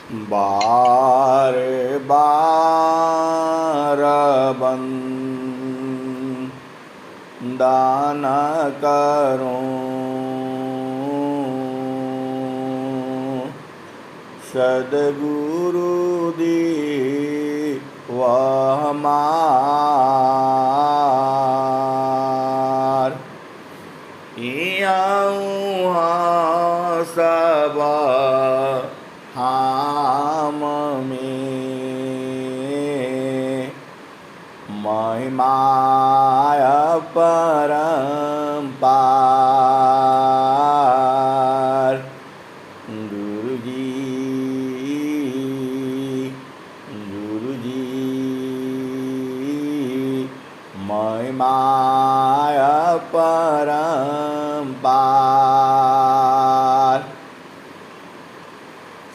बार बार वंदन करूं सद्गुरु दीव हमार। इयाऊँ सब हम में महिमाय परम्पार। गुरुजी महिमाय परम्पार।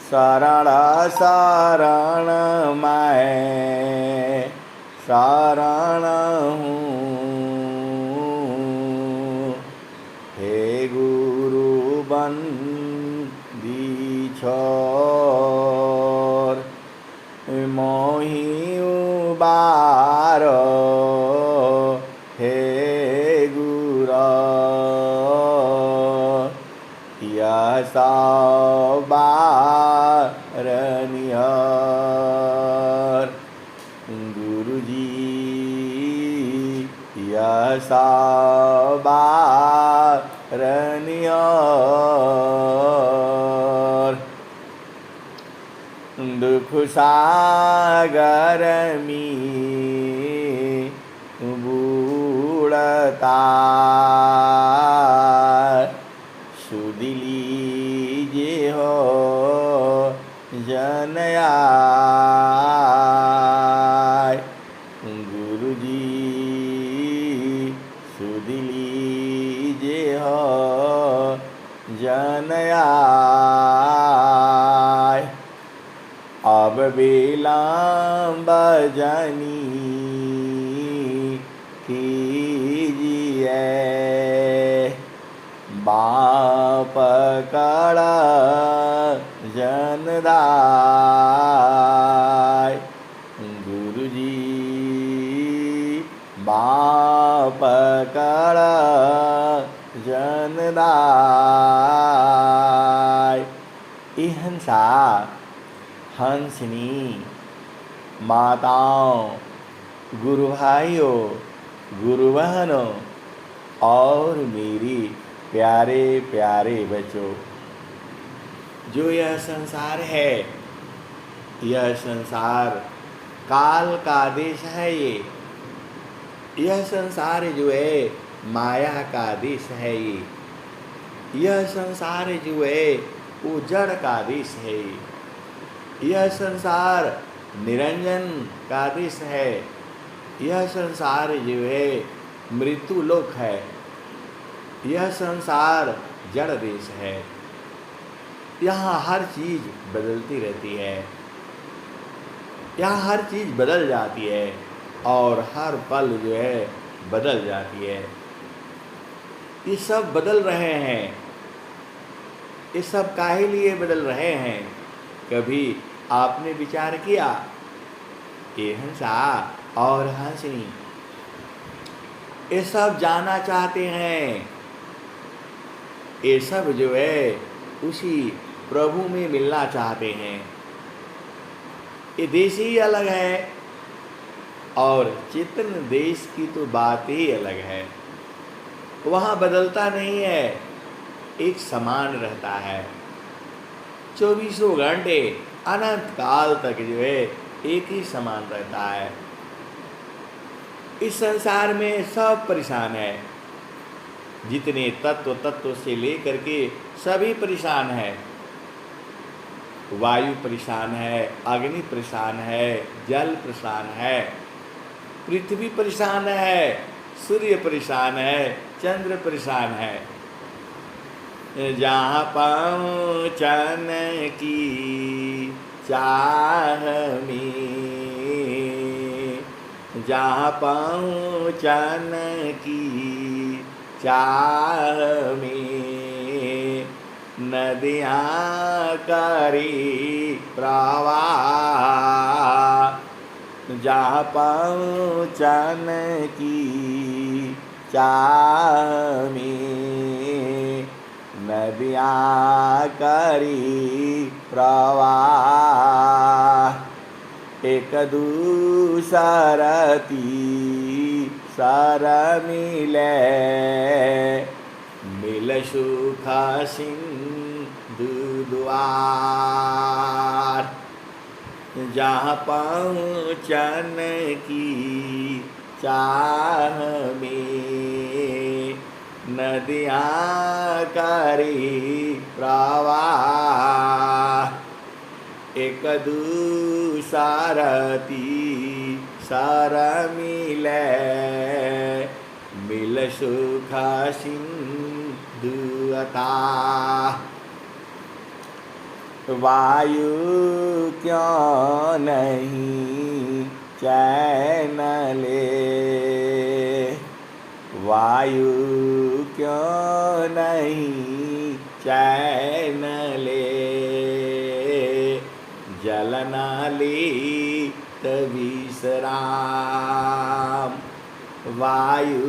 शरण शरण मैं शरण हूँ, हे गुरु बंदी छोर। मोहि उबारो हे गुरु, यह सब बारनियर। गुरुजी यह सब बारनियर। दुख सागर में बूढ़ता सुध लीजिए हो जनयाय। गुरुजी सुध लीजिए हो जनयाय। अब विलम्ब जनी कीजिए, बाप कड़ा जनदाय। गुरुजी बाप कड़ा जनदाय। इहंसा हंसनी माताओं, गुरु भाइयों, गुरु बहनों और मेरी प्यारे प्यारे बच्चों, जो यह संसार है, यह संसार काल का देश है। यह संसार जो है माया का देश है। यह संसार जो है वो जड़ का देश है। यह संसार निरंजन का देश है। यह संसार जो है मृत्यु लोक है। यह संसार जड़ देश है। यहाँ हर चीज बदलती रहती है। यहाँ हर चीज बदल जाती है और हर पल जो है बदल जाती है। ये सब बदल रहे हैं। ये सब काहे लिए बदल रहे हैं? कभी आपने विचार किया? ये हंसा और हंसनी ये सब जाना चाहते हैं। ये सब जो है उसी प्रभु में मिलना चाहते हैं। ये देश ही अलग है और चेतन देश की तो बात ही अलग है। वहाँ बदलता नहीं है, एक समान रहता है। 24 घंटे अनंत काल तक जो है एक ही समान रहता है। इस संसार में सब परेशान है। जितने तत्व से लेकर के सभी परेशान है। वायु परेशान है, अग्नि परेशान है, जल परेशान है, पृथ्वी परेशान है, सूर्य परेशान है, चंद्र परेशान है। जहाँ पहुँचन की चाह में, जहाँ पहुँचन की चाह में नदियाँ करी प्रवाह, जहाँ पहुँचन की चाह में, नदियाँ करी प्रवाह, एक दूसरती सर मिले, मिल सुख सिंधु द्वार, जहाँ पहुँचन की चाह में, नदियाँ करी प्रवाह, एक दूसरती सर मिले, मिल सुख सिंधु अथाह। वायु क्यों नहीं चैन ले, वायु क्यों नहीं चैन ले, जलन लीत विश्राम, वायु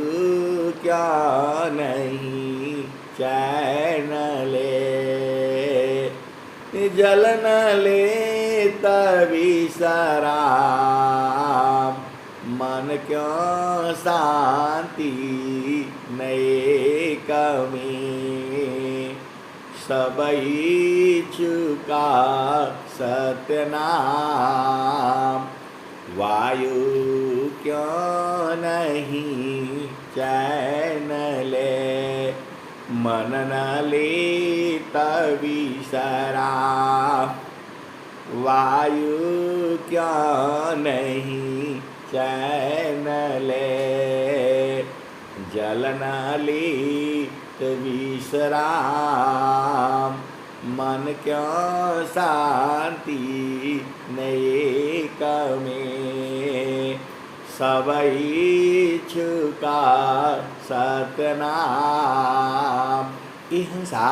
क्यों नहीं चैन ले, जलन लेत विश्राम, मन क्यों शांति नए कमी, सबई चुका सतनाम, वायु क्यों नहीं चैन ले, मन न लेत विश्राम, वायु क्यों नहीं चैन ले, जल न लेत विश्राम, मन क्यों शांति नेक में, सबई छुका सतनाम। अहिंसा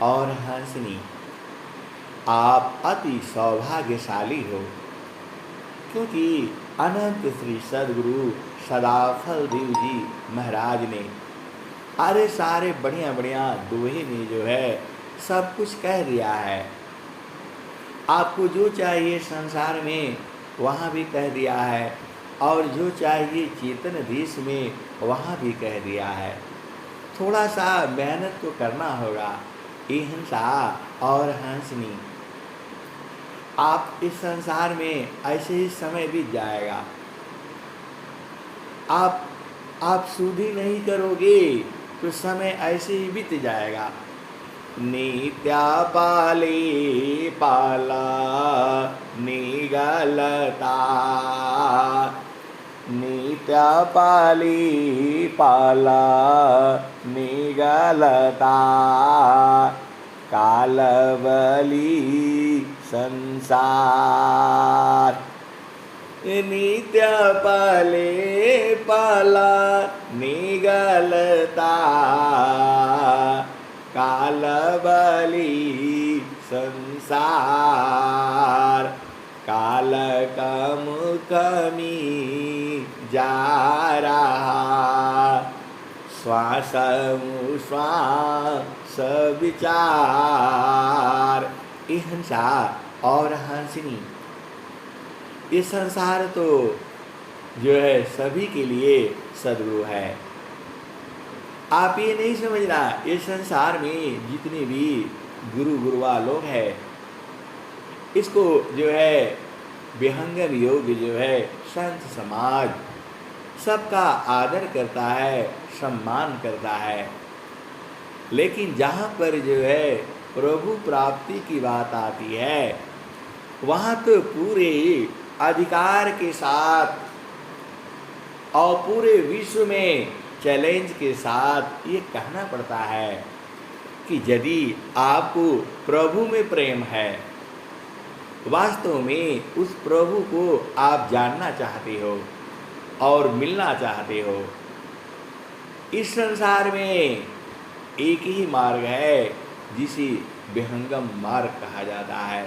और हंसनी, आप अति सौभाग्यशाली हो, क्योंकि अनंत श्री सदगुरु सदाफल देव जी महाराज ने अरे सारे बढ़िया बढ़िया दोहे में जो है सब कुछ कह दिया है। आपको जो चाहिए संसार में वहाँ भी कह दिया है, और जो चाहिए चेतन देश में वहाँ भी कह दिया है। थोड़ा सा मेहनत तो करना होगा। अहिंसा और हंसनी, आप इस संसार में ऐसे ही समय बीत जाएगा। आप सुधि नहीं करोगे तो समय ऐसे ही बीत जाएगा। नित्या पाली पाला निगलता, नित्या पाली पाला निगलता, कालबली संसार। नित्य पाले पाला निगलता, कालबली संसार। काल कम कमी जा रहा, श्वास श्वास विचार। अहिंसा और हंसनी, ये संसार तो जो है सभी के लिए सद्गुरु है। आप ये नहीं समझना, ये संसार में जितने भी गुरु गुरुआ लोग हैं, इसको जो है विहंगम योग जो है संत समाज सबका आदर करता है, सम्मान करता है। लेकिन जहाँ पर जो है प्रभु प्राप्ति की बात आती है, वहाँ तो पूरे अधिकार के साथ और पूरे विश्व में चैलेंज के साथ ये कहना पड़ता है कि यदि आपको प्रभु में प्रेम है, वास्तव में उस प्रभु को आप जानना चाहते हो और मिलना चाहते हो, इस संसार में एक ही मार्ग है विहंगम मार्ग कहा जाता है।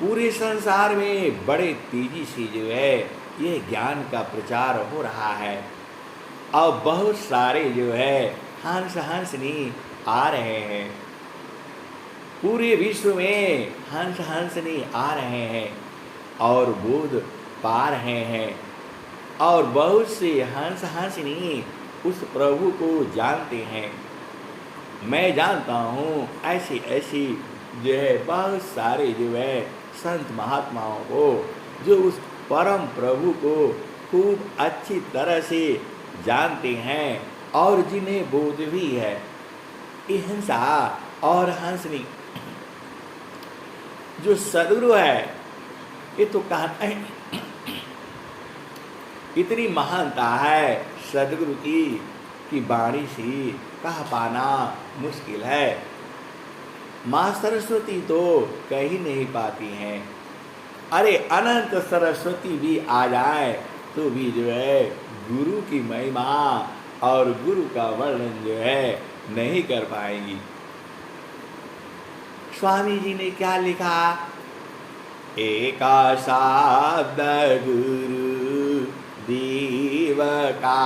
पूरे संसार में बड़े तेजी से जो है ये ज्ञान का प्रचार हो रहा है और बहुत सारे जो है हंस हंसनी आ रहे हैं। पूरे विश्व में हंस हंसनी आ रहे हैं और बोध पा रहे हैं और बहुत से हंस हंसनी उस प्रभु को जानते हैं। मैं जानता हूँ ऐसी ऐसी जो है बहुत सारे जो है संत महात्माओं को जो उस परम प्रभु को खूब अच्छी तरह से जानते हैं और जिन्हें बोध भी है। हिंसा और हंसनी जो सदगुरु है ये तो कहते हैं इतनी महानता है सदगुरु की कि वाणी से कह पाना मुश्किल है। माँ सरस्वती तो कह ही नहीं पाती हैं। अरे अनंत सरस्वती भी आ जाए तो भी जो है गुरु की महिमा और गुरु का वर्णन जो है नहीं कर पाएंगी। स्वामी जी ने क्या लिखा? एका शब्द गुरु दीव का,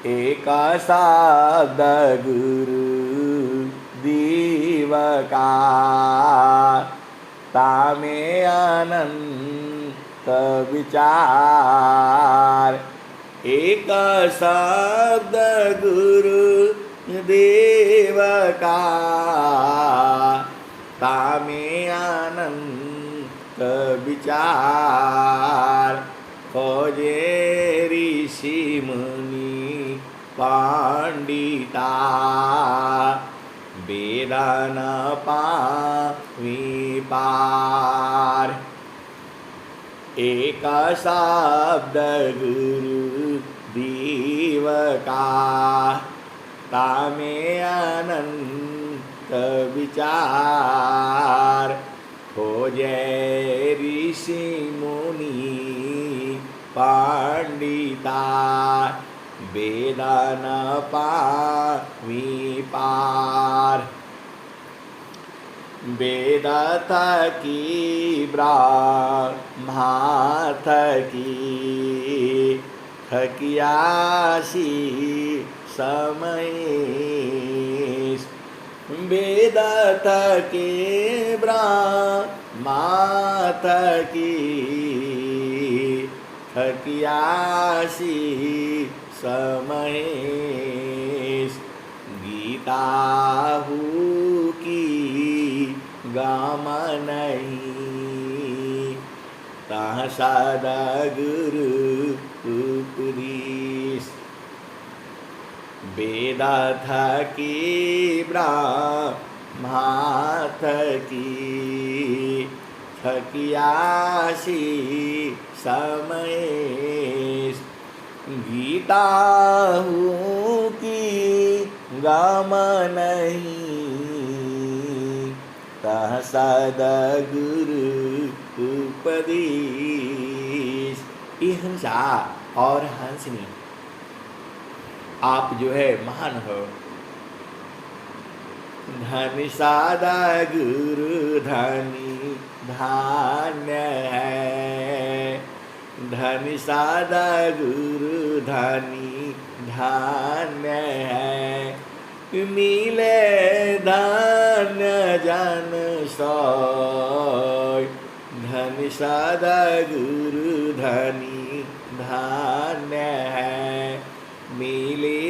एका शब्द गुरु दीव का, तामे अनंत विचार। एक शब्द गुरु देव का, तामे अनंत विचार। खोजे ऋषि मुनि पंडिता, वेदा न पावी पार। एक शब्द गुरु दीव का, तामे अनंत विचार। खोजे ऋषि मुनि पंडिता, वेदा न पावी पार। वेद थकी ब्रह्मा थकी, थकियासी समय। वेद थके ब्रह्मा थकी, थकियासी समय। गीता हूँ की गाम नहीं, तह सदा गुरु उपदेश। वेद थकी ब्रह्मा थकी, थकियासी समय। गीता हूँ की गाम नहीं, तह सदा गुरु उपदेश। हिंसा और हंसनी आप जो है महान हो। धन सादा गुरु धनी धान्य है, धन सादा गुरु धनी धान्य है। मिले धान्य जन सोय, धन सादा गुरु धनी धान्य है। मिले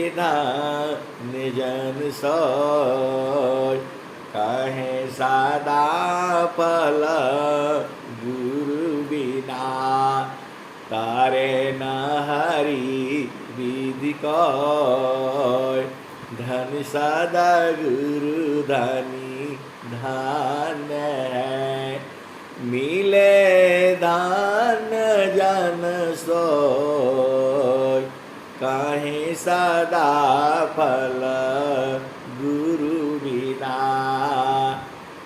धान्य जन सोय, कहे सदा फल गुरु बिना। तारे न हरि विधि कोय, धन सदा गुरु धनी धान्य है। मिले धान्य जन सोय, कहे सदा फल गुरु बिना।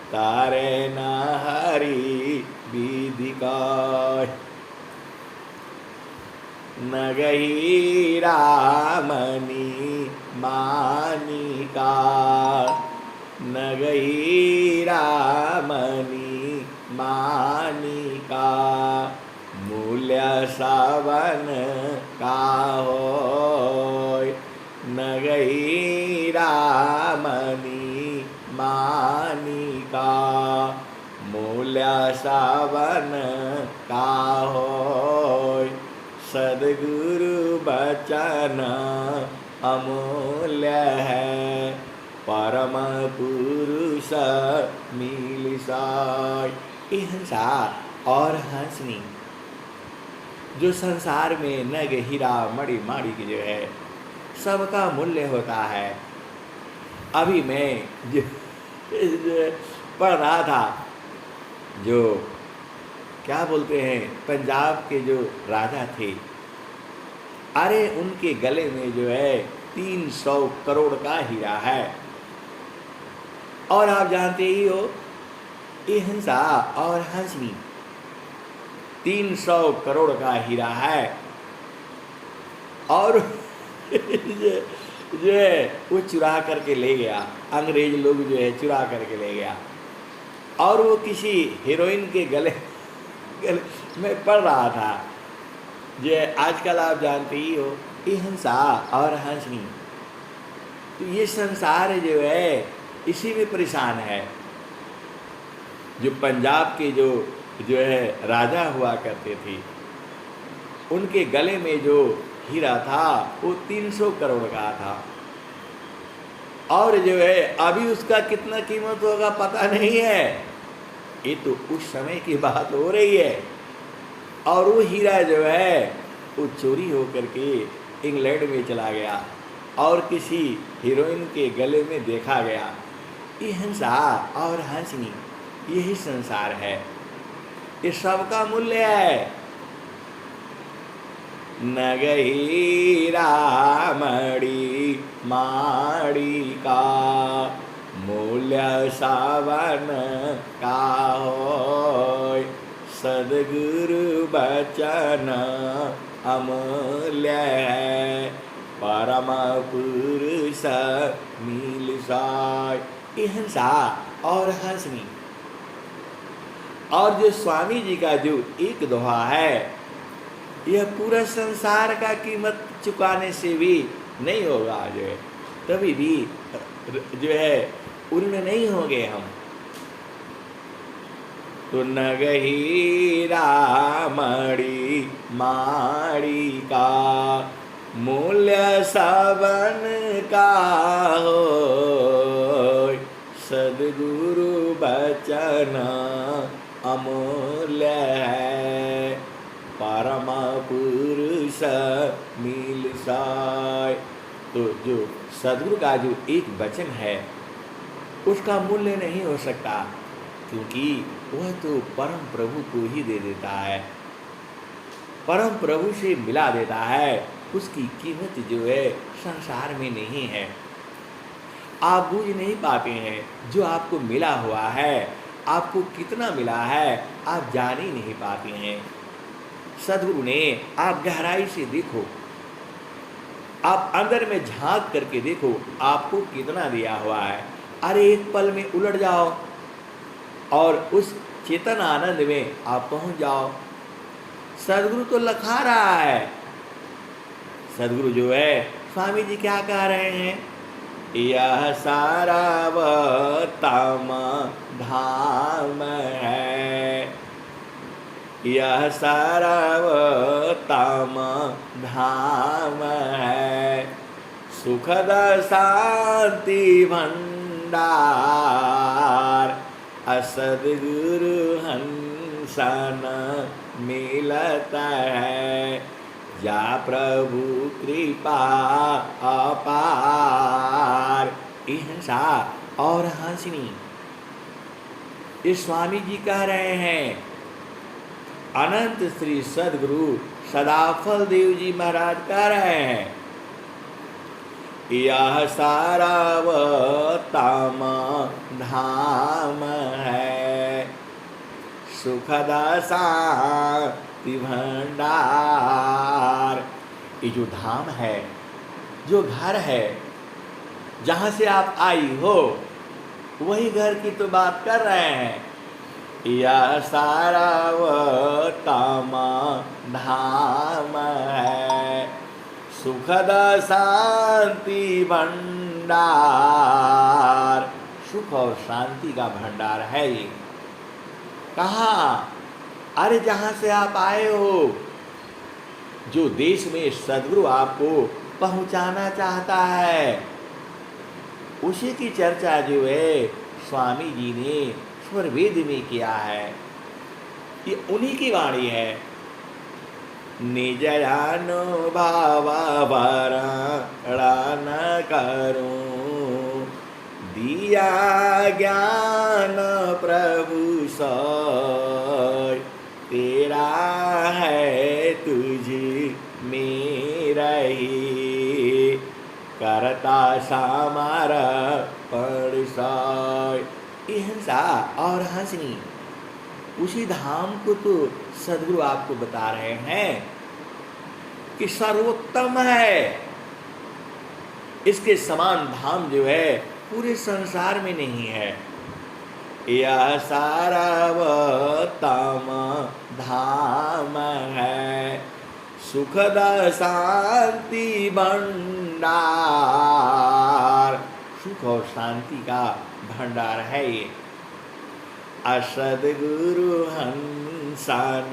तारे न हरि विधि कोय। न गही रामनी मानिका नगही रामनी मानिका मूल्य सावन का होय नगही रामनी मानिका मूल्य सावन का होय सद्गुरु बचन अमूल्य है परम पुरुष मिल साय। ये हंसा और हंसनी जो संसार में नग हीरा मणि माणिक जो है सबका मूल्य होता है। अभी मैं जो पढ़ रहा था, जो क्या बोलते हैं पंजाब के जो राजा थे, अरे उनके गले में जो है 300 करोड़ का हीरा है। और आप जानते ही हो ये हंसा और हंसनी 300 करोड़ का हीरा है। और जो है वो चुरा करके ले गया, अंग्रेज लोग जो है चुरा करके ले गया। और वो किसी हीरोइन के गले में पड़ रहा था। जो आजकल आप जानते ही हो ये हंसा और हंसनी, तो ये संसार जो है इसी में परेशान है। जो पंजाब के जो है राजा हुआ करते थे, उनके गले में जो हीरा था वो 300 करोड़ का था। और जो है अभी उसका कितना कीमत होगा पता नहीं है, ये तो उस समय की बात हो रही है। और वो हीरा जो है वो चोरी होकर के इंग्लैंड में चला गया और किसी हीरोइन के गले में देखा गया। ये हंसा और हंसनी यही संसार है, ये सबका मूल्य है। नगही रामड़ी माणिका मूल्य सावन का होय सद्गुरु बचन अमूल्य है परम पुरुष मिल साय। ये हंसा और हंसनी और जो स्वामी जी का जो एक दोहा है, यह पूरा संसार का कीमत चुकाने से भी नहीं होगा। जो है कभी भी जो है उनमें नहीं होंगे हम। तो नगही रामड़ी माणिका मूल्य सावन का होय सद्गुरु बचन अमूल्य है परम पुरुष मिल साय। तो जो सद्गुरु का जो एक वचन है उसका मूल्य नहीं हो सकता, क्योंकि वह तो परम प्रभु को ही दे देता है, परम प्रभु से मिला देता है। उसकी कीमत जो है संसार में नहीं है, आप बूझ नहीं पाते हैं। जो आपको मिला हुआ है, आपको कितना मिला है आप जान ही नहीं पाते हैं। सद्गुरु ने आप गहराई से देखो, आप अंदर में झांक करके देखो आपको कितना दिया हुआ है। अरे एक पल में उलट जाओ और उस चेतन आनंद में आप पहुंच जाओ। सद्गुरु तो लखा रहा है। सद्गुरु जो है स्वामी जी क्या कह रहे हैं, यह सारा तम धाम है, यह सारा तम धाम है सुखद शांति भंडार असद्गुरु हंसन मिलता है जा प्रभु कृपा अपार। ये हंसा और हंसनी ये स्वामी जी कह रहे हैं। अनंत श्री सद्गुरु सदाफल देव जी महाराज कह रहे हैं, यह सारा तम धाम है सुखदा शांति भंडार। ये जो धाम है, जो घर है, जहाँ से आप आई हो वही घर की तो बात कर रहे हैं। यह सारा वह तामा धाम है, सुखद शांति भंडार। सुख और शांति का भंडार है ये। कहाँ? अरे जहाँ से आप आए हो, जो देश में सद्गुरु आपको पहुँचाना चाहता है, उसी की चर्चा जो है स्वामी जी ने स्वर वेद में किया है। ये उन्हीं की वाणी है। निज भावा भरण करूं, दिया ज्ञान प्रभु सोय, तेरा है तुझ मेरा ही, करता सामार परिसय। हिंसा और हंसनी, उसी धाम को तो सद्गुरु आपको बता रहे हैं कि सर्वोत्तम है। इसके समान धाम जो है पूरे संसार में नहीं है। यह सारावतम धाम है, सुखद शांति भंडार। सुख और शांति का भंडार है ये। असद्गुरु हंसन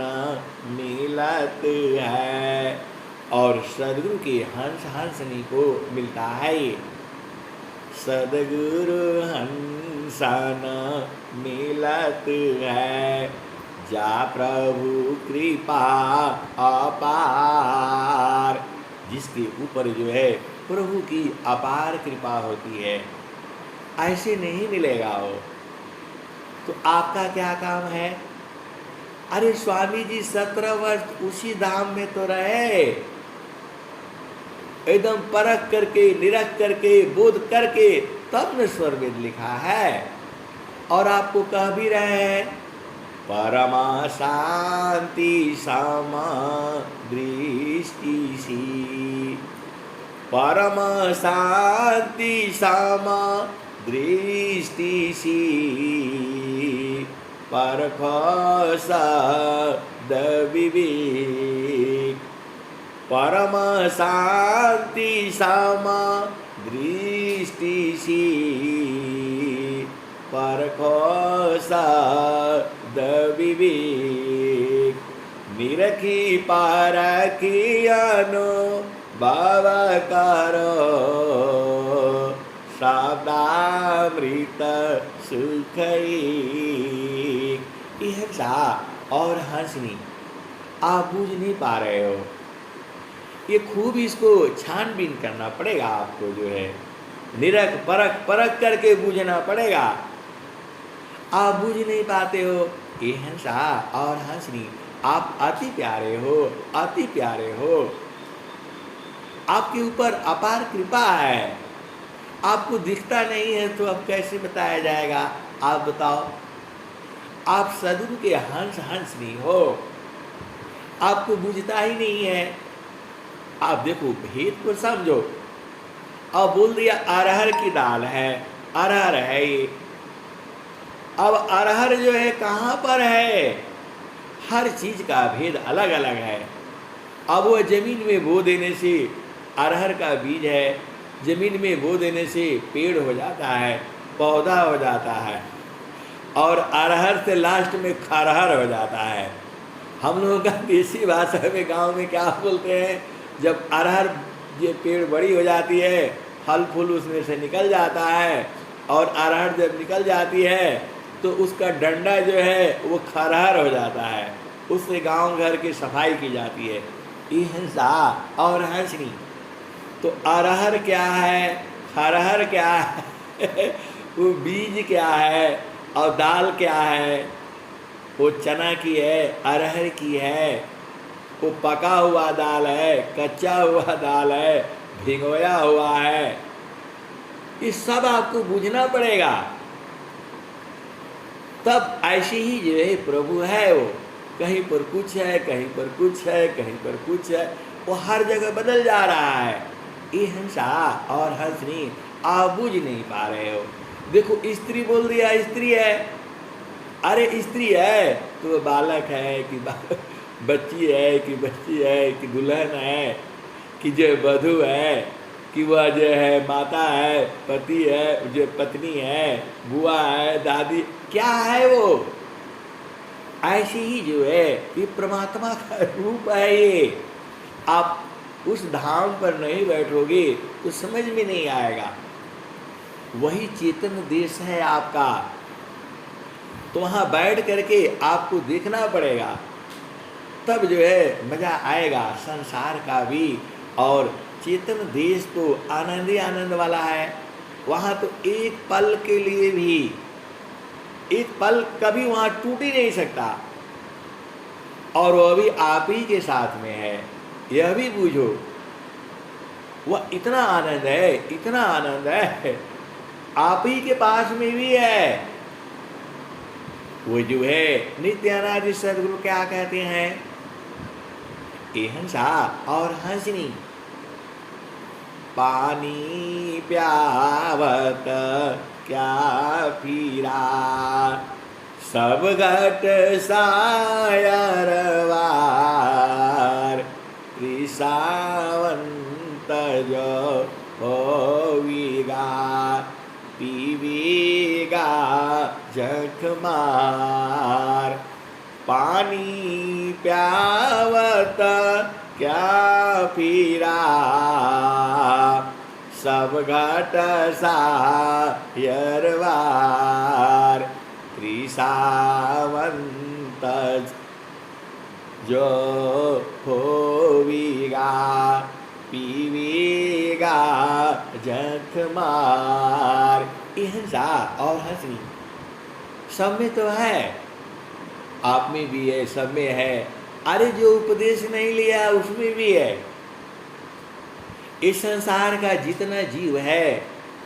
मिलत है, और सद्गुरु के हंस हंसनी को मिलता है ये। सद्गुरु हंसन मिलत है, जा प्रभु कृपा अपार। जिसके ऊपर जो है प्रभु की अपार कृपा होती है, ऐसे नहीं मिलेगा वो। तो आपका क्या काम है? अरे स्वामी जी 17 वर्ष उसी धाम में तो रहे, एकदम परख करके, निरख करके, बोध करके, तब न स्वर वेद लिखा है। और आपको कह भी रहे हैं, परमा शांति समा दृष्टि सी, परम शांति समा दृष्टि सी, परख सद विवेक। परम शांति समा दृष्टि सी, परख सद विवेक। निरखी पारखी अनुभव करो, शब्दामृत सुख एक। हिंसा और हंसनी आप बूझ नहीं पा रहे हो। ये खूब इसको छानबीन करना पड़ेगा आपको, जो है निरख परख करके बूझना पड़ेगा। आप बूझ नहीं पाते हो। ये हिंसा और हंसनी, आप अति प्यारे हो, अति प्यारे हो। आपके ऊपर अपार कृपा है। आपको दिखता नहीं है तो अब कैसे बताया जाएगा? आप बताओ। आप सद्गुरु के हंस हंसनी हो, आपको बुझता ही नहीं है। आप देखो, भेद को समझो। अब बोल दिया अरहर की दाल है, अरहर है ये। अब अरहर जो है कहाँ पर है? हर चीज का भेद अलग अलग है। अब वो जमीन में बो देने से अरहर का बीज है, जमीन में बो देने से पेड़ हो जाता है, पौधा हो जाता है, और अरहर से लास्ट में खरहर हो जाता है। हम लोगों का देसी भाषा में गांव में क्या बोलते हैं, जब अरहर ये पेड़ बड़ी हो जाती है, फल फूल उसमें से निकल जाता है, और अरहर जब निकल जाती है तो उसका डंडा जो है वो खरहर हो जाता है। उससे गांव घर की सफाई की जाती है। ये हिंसा और हंसनी। तो अरहर क्या है, खरहर क्या है वो बीज क्या है, और दाल क्या है? वो चना की है, अरहर की है, वो पका हुआ दाल है, कच्चा हुआ दाल है, भिगोया हुआ है। ये सब आपको बूझना पड़ेगा। तब ऐसे ही जो है प्रभु है, वो कहीं पर कुछ है, कहीं पर कुछ है, कहीं पर कुछ है, वो हर जगह बदल जा रहा है। ये हिंसा और हंसनी आप बुझ नहीं पा रहे हो। देखो स्त्री बोल दिया, स्त्री है, अरे स्त्री है तो वो बालक है कि बच्ची है कि बच्ची है कि दुल्हन है कि जो वधू है कि वह जो है माता है, पति है, जो पत्नी है, बुआ है, दादी, क्या है वो। ऐसे ही जो है ये परमात्मा का रूप है। ये आप उस धाम पर नहीं बैठोगे तो समझ में नहीं आएगा। वही चेतन देश है आपका, तो वहाँ बैठ करके आपको देखना पड़ेगा, तब जो है मजा आएगा संसार का भी। और चेतन देश तो आनंद ही आनंद वाला है। वहाँ तो एक पल के लिए भी, एक पल कभी वहाँ टूट ही नहीं सकता, और वह भी आप ही के साथ में है, यह भी बूझो। वह इतना आनंद है, इतना आनंद है, आप ही के पास में भी है। वो जो है नित्यानंद सदगुरु क्या कहते हैं, हंसा और हंसनी पानी प्यावत क्या पीरा, सब घट सायरवार त्रिसावंत जो होविगा, पीवीगा जखमार। पानी प्यावत क्या पीरा, सब घट सायरवार त्रिसावंत जो होविगा, पीवीगा जखमार। हंसा और हंसनी सब में तो है, आप में भी है, सब में है। अरे जो उपदेश नहीं लिया उसमें भी है। इस संसार का जितना जीव है,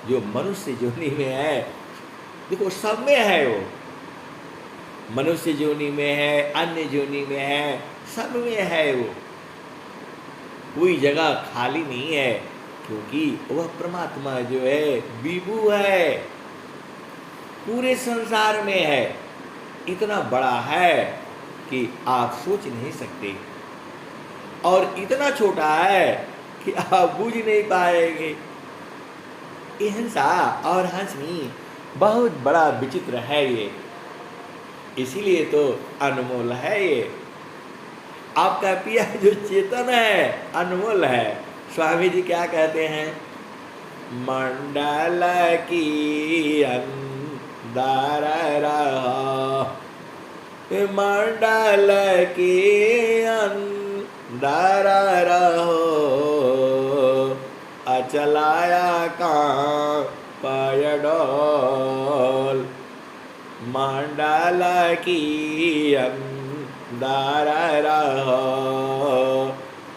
जो मनुष्य योनि में है, देखो सब में है। वो मनुष्य योनि में है, अन्य योनि में है, सब में है। वो कोई जगह खाली नहीं है, क्योंकि वह परमात्मा जो है विभु है, पूरे संसार में है, इतना बड़ा है कि आप सोच नहीं सकते, और इतना छोटा है कि आप बुझ नहीं पाएंगे। हंसा और हंसनी बहुत बड़ा विचित्र है ये, इसीलिए तो अनमोल है ये। आपका पिया जो चेतन है अनमोल है। स्वामी जी क्या कहते हैं, मंडल की अंदर रहो, मंडल की अंदर रहो, अचलाया कां पयडोल। मंडल की अंदर रहो,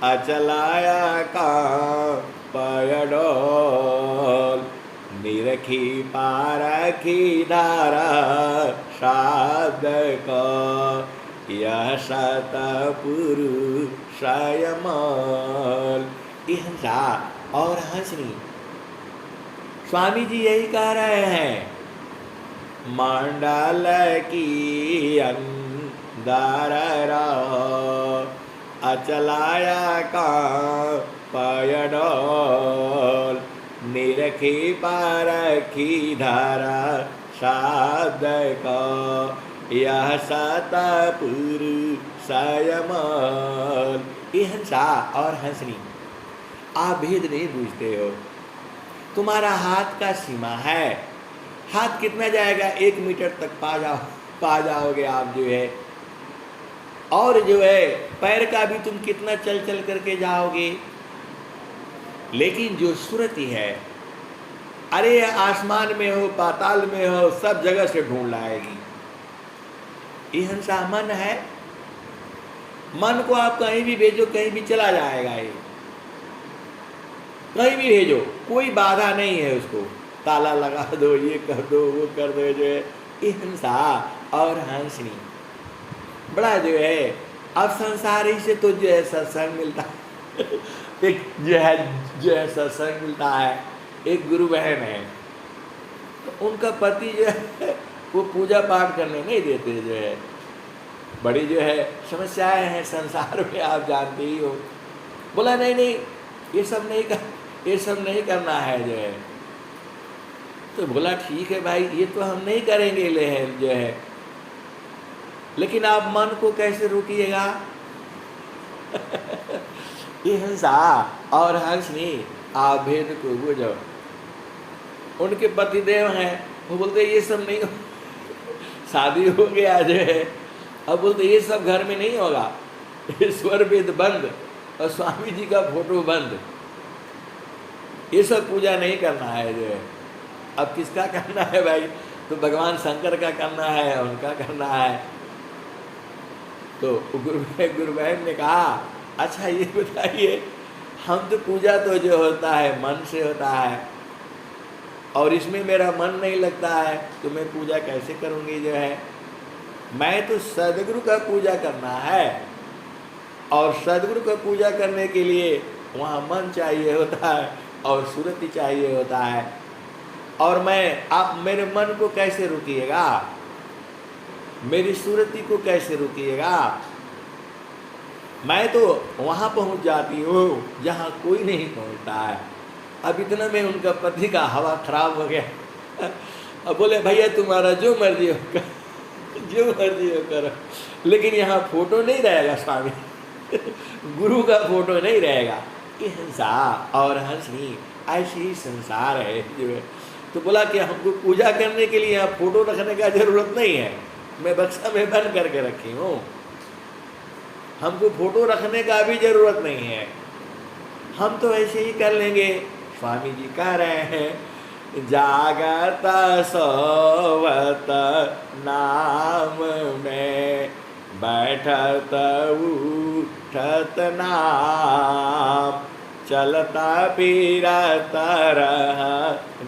अचलाया कां पयडोल। निरखी पारखी धारा शाद को, यह सतपुरुषयमल। हंसा और हंसनी स्वामी जी यही कह रहे हैं, मंडल की अंदर रहो, अचलाया का पयडोल। निरखी पारखी धारा साध को, यह सतपुरुषयमल। हंसा और हंसनी आप भेद नहीं बूझते हो। तुम्हारा हाथ का सीमा है, हाथ कितना जाएगा, 1 मीटर तक पा जाओगे आप जो है। और जो है पैर का भी तुम कितना चल चल करके जाओगे। लेकिन जो सुरति है, अरे आसमान में हो, पाताल में हो, सब जगह से ढूंढ लाएगी। हंसा मन है, मन को आप कहीं भी भेजो, कहीं भी चला जाएगा। ये कहीं भी भेजो, कोई बाधा नहीं है उसको। ताला लगा दो, ये कर दो, वो कर दो। जो है हंसा और हंसनी बड़ा जो है। अब संसार ही से तो जो है सत्संग मिलता है। एक जो है सत्संग मिलता है, एक गुरु बहन है, तो उनका पति जो है वो पूजा पाठ करने नहीं देते, जो है बड़ी जो है समस्याएं हैं संसार में, आप जानते ही हो। बोला नहीं नहीं ये सब नहीं करना है जो है। तो बोला ठीक है भाई, ये तो हम नहीं करेंगे ले है जो है, लेकिन आप मन को कैसे रोकिएगा? ये हिंसा और हंसनी, आप भेद को बुझो। उनके पतिदेव हैं, वो बोलते ये सब नहीं शादी हो गया जो है, अब बोलते ये सब घर में नहीं होगा, स्वर वेद बंद और स्वामी जी का फोटो बंद, ये सब पूजा नहीं करना है जो है। अब किसका करना है भाई? तो भगवान शंकर का करना है, उनका करना है। तो गुरु बहन ने कहा अच्छा ये बताइए, हम तो पूजा तो जो होता है मन से होता है, और इसमें मेरा मन नहीं लगता है, तो मैं पूजा कैसे करूँगी जो है? मैं तो सदगुरु का पूजा करना है, और सदगुरु का पूजा करने के लिए वहाँ मन चाहिए होता है और सुरति चाहिए होता है, और मैं आप मेरे मन को कैसे रोकिएगा? मेरी सुरति को कैसे रोकिएगा? मैं तो वहाँ पहुँच जाती हूँ जहाँ कोई नहीं पहुँचता है। अब इतना में उनका पति का हवा खराब हो गया। अब बोले भैया तुम्हारा जो मर्जी हो जो मर्जी हो करो, लेकिन यहाँ फोटो नहीं रहेगा स्वामी, गुरु का फोटो नहीं रहेगा। ये हिंसा और हंसनी ऐसी ही संसार है जो है। तो बोला कि हमको पूजा करने के लिए यहाँ फोटो रखने का जरूरत नहीं है, मैं बक्सा में बंद करके रखी हूँ, हमको फोटो रखने का भी जरूरत नहीं है, हम तो ऐसे ही कर लेंगे। स्वामी जी कह रहे हैं जागत सोवत नाम में, बैठत उठत नाम, चलता फिरत रह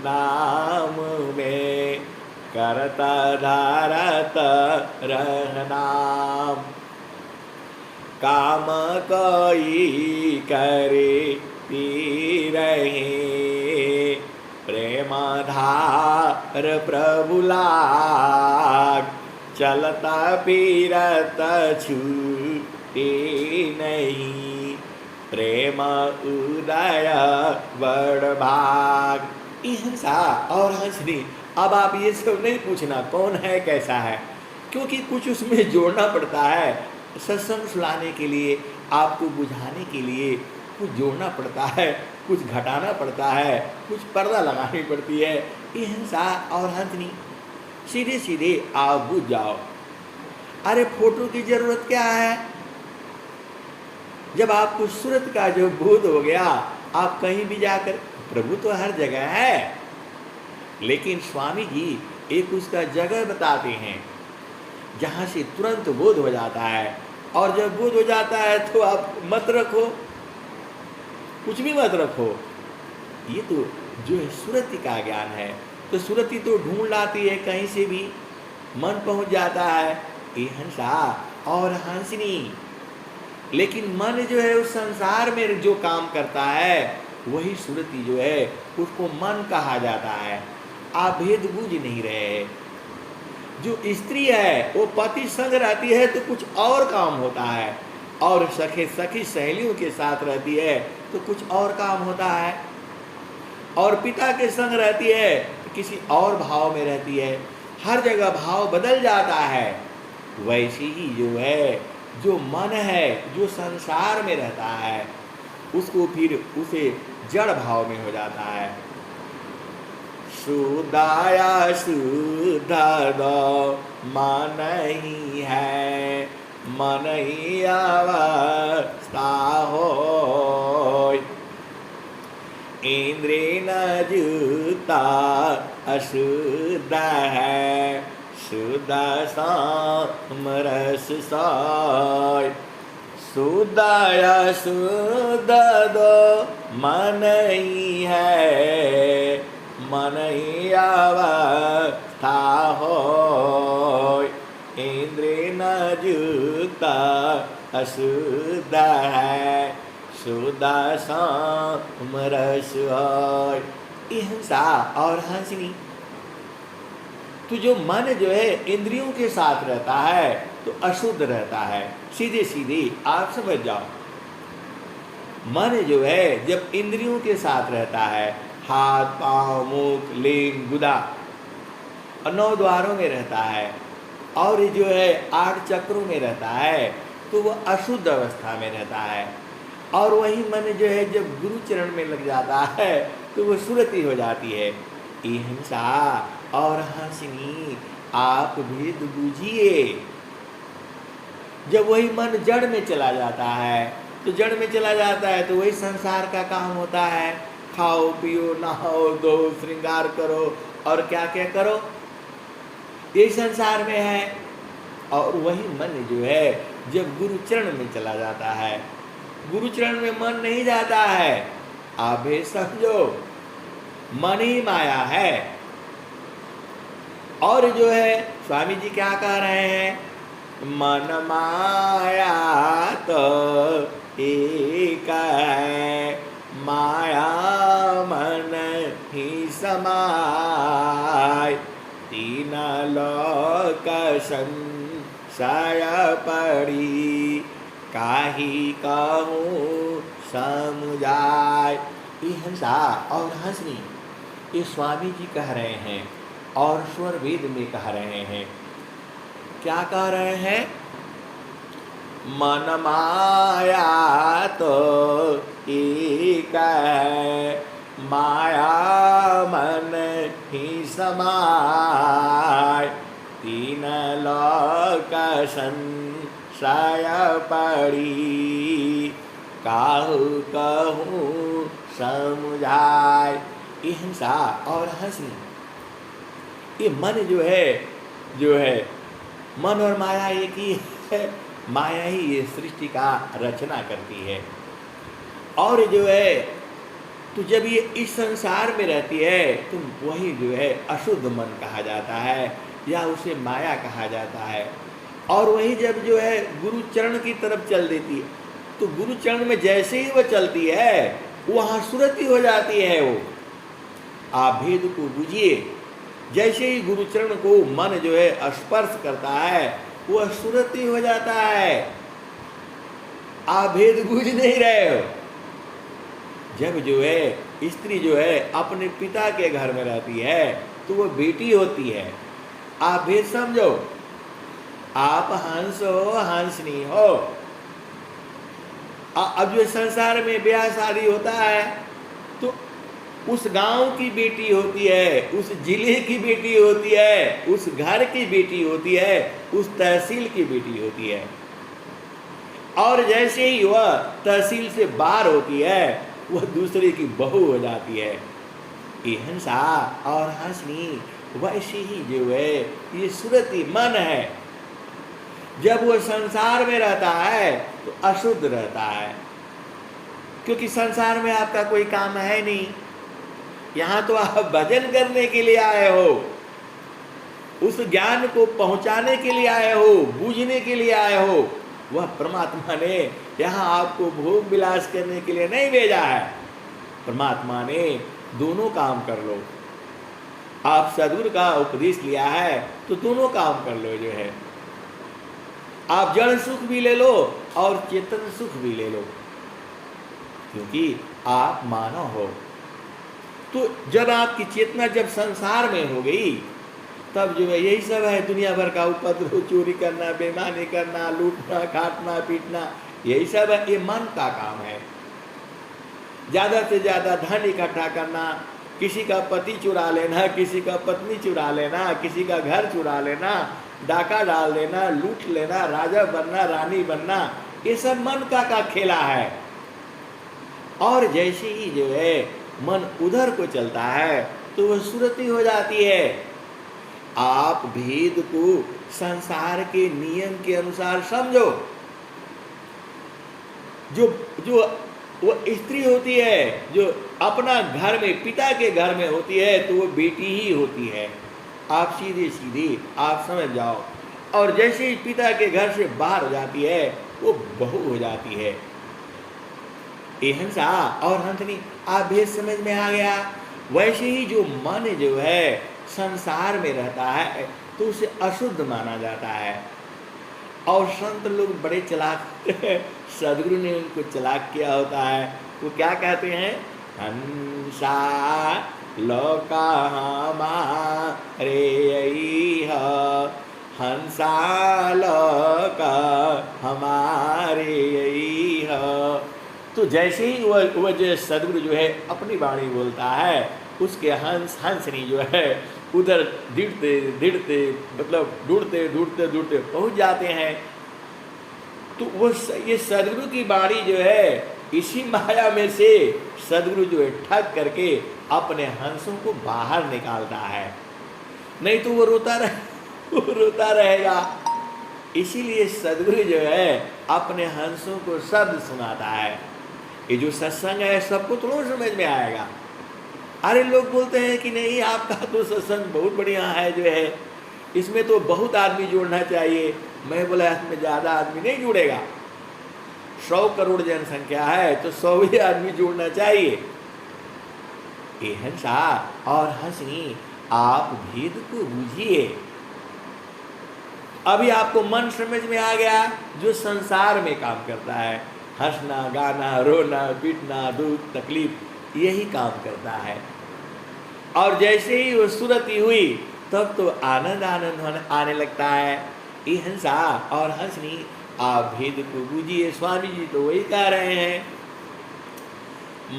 नाम में, करता धारत रह नाम। काम कोई करे पी रहे, प्रेम धार प्रभु लाग, चलता फिरत छूटे नहीं, प्रेम उदय बड़ भाग। हिंसा और हंसनी, अब आप ये सब नहीं पूछना कौन है कैसा है, क्योंकि कुछ उसमें जोड़ना पड़ता है। सत्संग सुनाने के लिए, आपको बुझाने के लिए कुछ जोड़ना पड़ता है, कुछ घटाना पड़ता है, कुछ पर्दा लगानी पड़ती है। ये हिंसा और हंसनी सीधे सीधे आप बुझ जाओ। अरे फोटो की जरूरत क्या है? जब आपको सूरत का जो बोध हो गया, आप कहीं भी जाकर, प्रभु तो हर जगह है, लेकिन स्वामी जी एक उसका जगह बताते हैं जहाँ से तुरंत बोध हो जाता है। और जब बोध हो जाता है तो आप मत रखो, कुछ भी मत रखो। ये तो जो है सुरति का ज्ञान है, तो सुरति तो ढूंढ लाती है कहीं से भी, मन पहुंच जाता है। ये हंसा और हंसनी, लेकिन मन जो है उस संसार में जो काम करता है वही सुरति जो है उसको मन कहा जाता है। आप भेद बूझ नहीं रहे। जो स्त्री है वो पति संग रहती है तो कुछ और काम होता है, और सखी सहेलियों के साथ रहती है तो कुछ और काम होता है, और पिता के संग रहती है तो किसी और भाव में रहती है। हर जगह भाव बदल जाता है। वैसे ही जो है, जो मन है, जो संसार में रहता है, उसको फिर उसे जड़ भाव में हो जाता है। सुदाया शुद्ध मन ही है, मन ही अवस्था हो, इंद्रिय न जूता अशुद्ध है, शुद्ध समरस सोय। शुद्धाया शुद्ध दो मन ही है, मन ही अवस्था हो, इंद्रिय न जूता अशुद्ध है, शुद्ध समरस होय। ये हिंसा और हंसनी। तो जो मन जो है इंद्रियों के साथ रहता है तो अशुद्ध रहता है। सीधे सीधे आप समझ जाओ, मन जो है जब इंद्रियों के साथ रहता है, हाथ पांव मुख लिंग गुदा और 9 द्वारों में रहता है और जो है 8 चक्रों में रहता है, तो वह अशुद्ध अवस्था में रहता है। और वही मन जो है जब गुरु चरण में लग जाता है तो वह सुरति हो जाती है। ये हिंसा और हंसनी आप भेद बूझिए। जब वही मन जड़ में चला जाता है तो जड़ में चला जाता है तो वही संसार का काम होता है, खाओ पियो नहाओ दो श्रृंगार करो और क्या क्या करो, ये संसार में है। और वही मन जो है जब गुरु चरण में चला जाता है, गुरु चरण में मन नहीं जाता है, आप भी समझो मन ही माया है। और जो है स्वामी जी क्या कह रहे हैं, मन माया तो एक है, माया मन ही समाय, तीन लोक संशय पड़ी, काहि कहूँ समुझाय। ये हिंसा और हंसनी ये स्वामी जी कह रहे हैं और स्वर वेद में कह रहे हैं। क्या कह रहे हैं, मन माया तो एक है, माया मन ही समाय, तीन लोक संशय पड़ी, काहू कहूँ समुझाय। ये हिंसा और हंसनी ये मन जो है मन और माया एक ही है। माया ही ये सृष्टि का रचना करती है। और जो है तो जब ये इस संसार में रहती है तो वही जो है अशुद्ध मन कहा जाता है या उसे माया कहा जाता है। और वही जब जो है गुरु चरण की तरफ चल देती है तो गुरु चरण में जैसे ही वह चलती है वहाँ सुरति हो जाती है। वो आप भेद को बुझिए, जैसे ही गुरु चरण को मन जो है स्पर्श करता है वह सुरति हो जाता है। आप भेद बूझ नहीं रहे हो। जब जो है स्त्री जो है अपने पिता के घर में रहती है तो वह बेटी होती है। आप भेद समझो। आप हंस हो हंसनी हो। अब जो संसार में ब्याह शादी होता है तो उस गांव की बेटी होती है, उस जिले की बेटी होती है, उस घर की बेटी होती है, उस तहसील की बेटी होती है। और जैसे ही वह तहसील से बाहर होती है वह दूसरे की बहू हो जाती है। ये हिंसा और हंसनी वैसे ही जो है ये सुरति मन है। जब वह संसार में रहता है तो अशुद्ध रहता है, क्योंकि संसार में आपका कोई काम है नहीं। यहाँ तो आप भजन करने के लिए आए हो, उस ज्ञान को पहुँचाने के लिए आए हो, बूझने के लिए आए हो। वह परमात्मा ने यहाँ आपको भोग विलास करने के लिए नहीं भेजा है। परमात्मा ने दोनों काम कर लो। आप सद्गुरु का उपदेश लिया है तो दोनों काम कर लो। जो है आप जड़ सुख भी ले लो और चेतन सुख भी ले लो, क्योंकि आप मानव हो। तो जब आपकी चेतना जब संसार में हो गई तब जो है यही सब है, दुनिया भर का उपद्रव, चोरी करना, बेईमानी करना, लूटना, काटना, पीटना, यही सब है। ये मन का काम है। ज़्यादा से ज़्यादा धन इकट्ठा करना, किसी का पति चुरा लेना, किसी का पत्नी चुरा लेना, किसी का घर चुरा लेना, डाका डाल देना, लूट लेना, राजा बनना, रानी बनना, ये सब मन का खेला है। और जैसे ही जो है मन उधर को चलता है तो वह सुरति हो जाती है। आप भेद को संसार के नियम के अनुसार समझो। जो वो स्त्री होती है जो अपना घर में पिता के घर में होती है तो वो बेटी ही होती है। आप सीधे सीधे आप समझ जाओ। और जैसे ही पिता के घर से बाहर हो जाती है वो बहू हो जाती है। ये हिंसा और हंसनी आप भेद समझ में आ गया। वैसे ही जो मन जो है संसार में रहता है तो उसे अशुद्ध माना जाता है। और संत लोग बड़े चलाक सदगुरु ने उनको चलाक किया होता है। वो क्या कहते हैं? हंसा लोका हमारे यही हंसा लोका हमारे यही है। तो जैसे ही वह जो सदगुरु जो है अपनी वाणी बोलता है, उसके हंसनी जो है उधर ढिड़ते मतलब ढूंढते पहुंच जाते हैं। तो वो ये सदगुरु की वाणी जो है इसी माया में से सदगुरु जो है ठग करके अपने हंसों को बाहर निकालता है, नहीं तो वो रोता रहेगा। इसीलिए सदगुरु जो है अपने हंसों को शब्द सुनाता है। ये जो सत्संग है सबको थोड़ा समझ में आएगा। अरे लोग बोलते हैं कि नहीं आपका तो सत्संग बहुत बढ़िया है, जो है इसमें तो बहुत आदमी जोड़ना चाहिए। मैं बोला इसमें ज़्यादा आदमी नहीं जुड़ेगा, 100 करोड़ जनसंख्या है तो 100 ही आदमी जोड़ना चाहिए। ये हंसा और हंसनी आप भेद को बूझिए। अभी आपको मन समझ में आ गया जो संसार में काम करता है, हंसना गाना रोना पीटना दुख तकलीफ यही काम करता है। और जैसे ही वो सुरती हुई तब तो आनंद आने लगता है। ये हंसा और हंसनी आप भेद को बूझिए। स्वामी जी तो वही कह रहे हैं,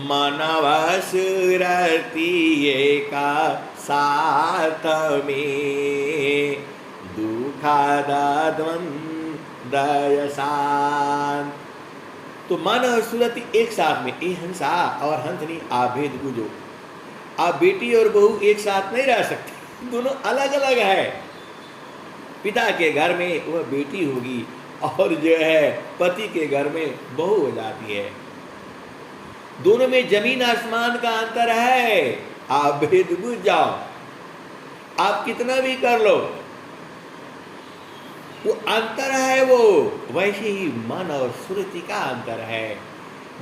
मानव सुरती का साथ में दुखद द्वंद्व शांत। तो मन और सुरति एक साथ में, ये हंसा और हंसनी आप भेद बूझो। आप बेटी और बहू एक साथ नहीं रह सकते, दोनों अलग अलग है। पिता के घर में वह बेटी होगी और जो है पति के घर में बहू हो जाती है। दोनों में जमीन आसमान का अंतर है। आप भेद बूझ जाओ, आप कितना भी कर लो, वो अंतर है। वो वैसे ही मन और सुरति का अंतर है।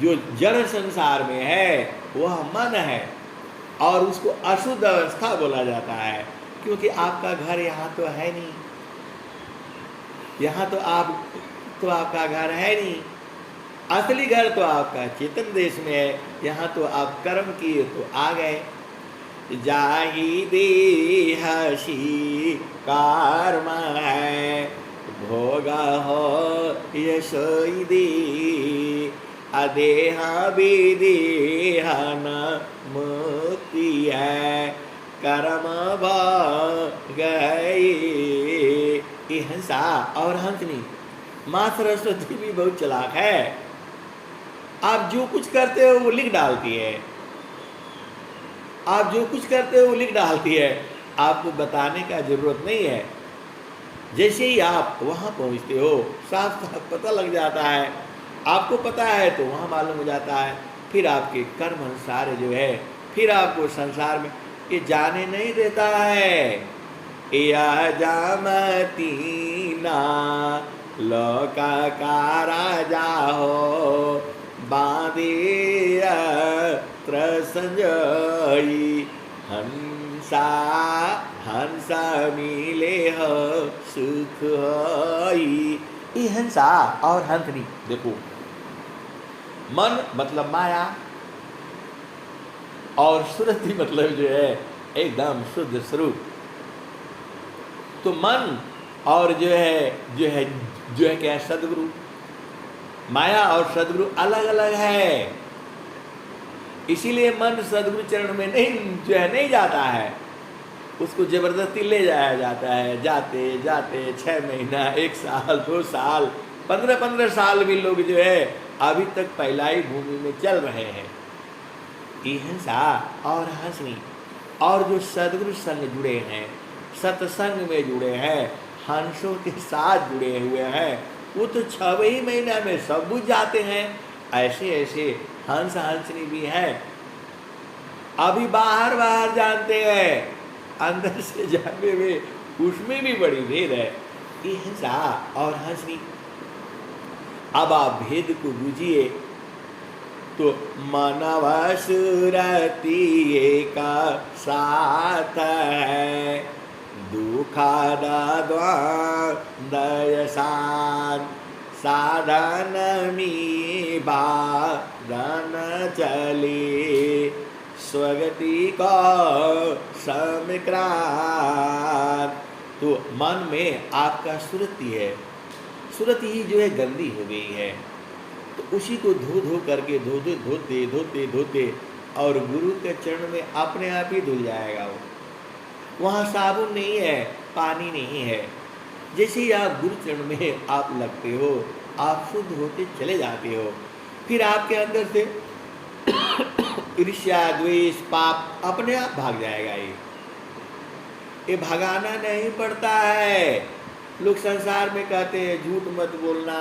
जो जड़ संसार में है वह मन है और उसको अशुद्ध अवस्था बोला जाता है, क्योंकि आपका घर यहाँ तो है नहीं, यहाँ तो आपका घर है नहीं। असली घर तो आपका चेतन देश में है। यहाँ तो आप कर्म किए तो आ गए। जाहि देहसी कर्म है भोग हो यशोई दे अदेह विदेह न मुक्ति है कर्म गए। ये हंसा और हंसनी माँ सरस्वती भी बहुत चलाक है। आप जो कुछ करते हो वो लिख डालती है, आप जो कुछ करते हो वो लिख डालती है, आपको बताने का जरूरत नहीं है। जैसे ही आप वहाँ पहुँचते हो साफ साफ पता लग जाता है। आपको पता है तो वहाँ मालूम हो जाता है। फिर आपके कर्म अनुसार जो है फिर आपको संसार में ये जाने नहीं देता है। या जामती ना लोका का राजा हो बांधे संजयी हंसा हंसा मिले हो सुख होई। ये हंसा और हंसनी देखो, मन मतलब माया और सुरति मतलब जो है एकदम शुद्ध स्वरूप। तो मन और जो है क्या सदगुरु, माया और सदगुरु अलग अलग है। इसीलिए मन सदगुरु चरण में नहीं जाता है, उसको जबरदस्ती ले जाया जाता है। जाते जाते 6 महीना 1 साल 2 साल 15 साल भी लोग जो है अभी तक पहलाई भूमि में चल रहे हैं। ये हंसा और हंसनी और जो सदगुरु संग जुड़े हैं, सत्संग में जुड़े हैं, हंसों के साथ जुड़े हुए हैं, वो तो 6 ही महीना में सब बुझ जाते हैं। ऐसे ऐसे हंस हंसनी भी हैं। अभी बाहर जानते हैं, अंदर से जाने में उसमें भी बड़ी भेद है। ये हंसा और हंसनी। अब आप भेद को बूझिए। तो मनव सुरति एक साथ है, दुखद द्वंद्व साधन मी बाधन चले, स्वगति को समिक्रांत। तो मन में आपका सुरति है, सुरति ही जो है गंदी हो गई है, तो उसी को धो धो करके धोते धोते धोते धोते और गुरु के चरण में अपने आप ही धुल जाएगा वो। वहाँ साबुन नहीं है, पानी नहीं है। जैसे ही आप गुरु चरण में आप लगते हो, आप शुद्ध होते चले जाते हो। फिर आपके अंदर से ईर्ष्या द्वेष पाप अपने आप भाग जाएगा। ये भगाना नहीं पड़ता है। लोग संसार में कहते हैं झूठ मत बोलना,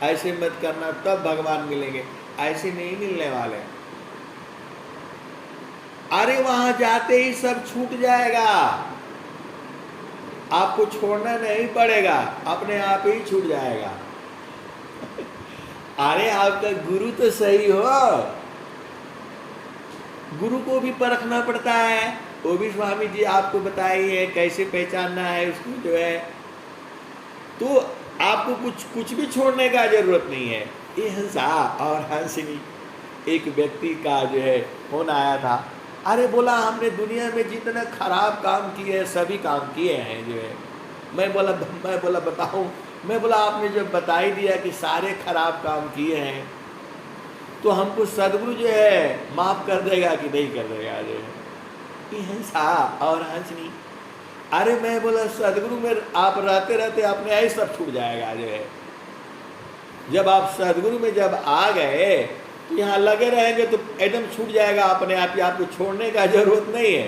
ऐसे मत करना, तब भगवान मिलेंगे। ऐसे नहीं मिलने वाले। अरे वहां जाते ही सब छूट जाएगा, आपको छोड़ना नहीं पड़ेगा, अपने आप ही छूट जाएगा। अरे आपका गुरु तो सही हो, गुरु को भी परखना पड़ता है। वो भी स्वामी जी आपको बताइए कैसे पहचानना है उसको जो है। तो आपको कुछ भी छोड़ने का जरूरत नहीं है। ये हंसा और हंसनी एक व्यक्ति का जो है फोन आया था। अरे बोला हमने दुनिया में जितने खराब काम किए सभी काम किए हैं जो है। मैं बोला बताऊं। मैं बोला आपने जब बता ही दिया कि सारे खराब काम किए हैं, तो हमको सदगुरु जो है माफ कर देगा कि नहीं कर देगा जो है। ये हंसा और हंसनी। अरे मैं बोला सदगुरु में आप रहते रहते अपने ही सब छूट जाएगा जो है। जब आप सदगुरु में जब आ गए तो यहाँ लगे रहेंगे तो एकदम छूट जाएगा अपने आप ही, आपको छोड़ने का जरूरत नहीं है।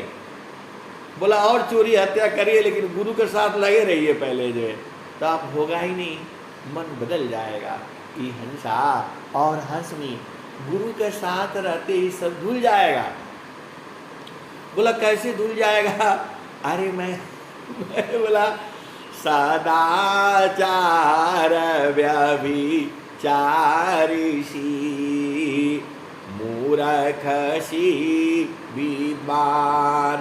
बोला और चोरी हत्या करिए लेकिन गुरु के साथ लगे रहिए पहले जो है, तो आप होगा ही नहीं, मन बदल जाएगा। ये हंसा और हंसनी गुरु के साथ रहते ही सब धुल जाएगा। बोला कैसे धुल जाएगा? अरे मैं बोला सदाचार व्यभिचारिषि मूर्खसी विद्वान,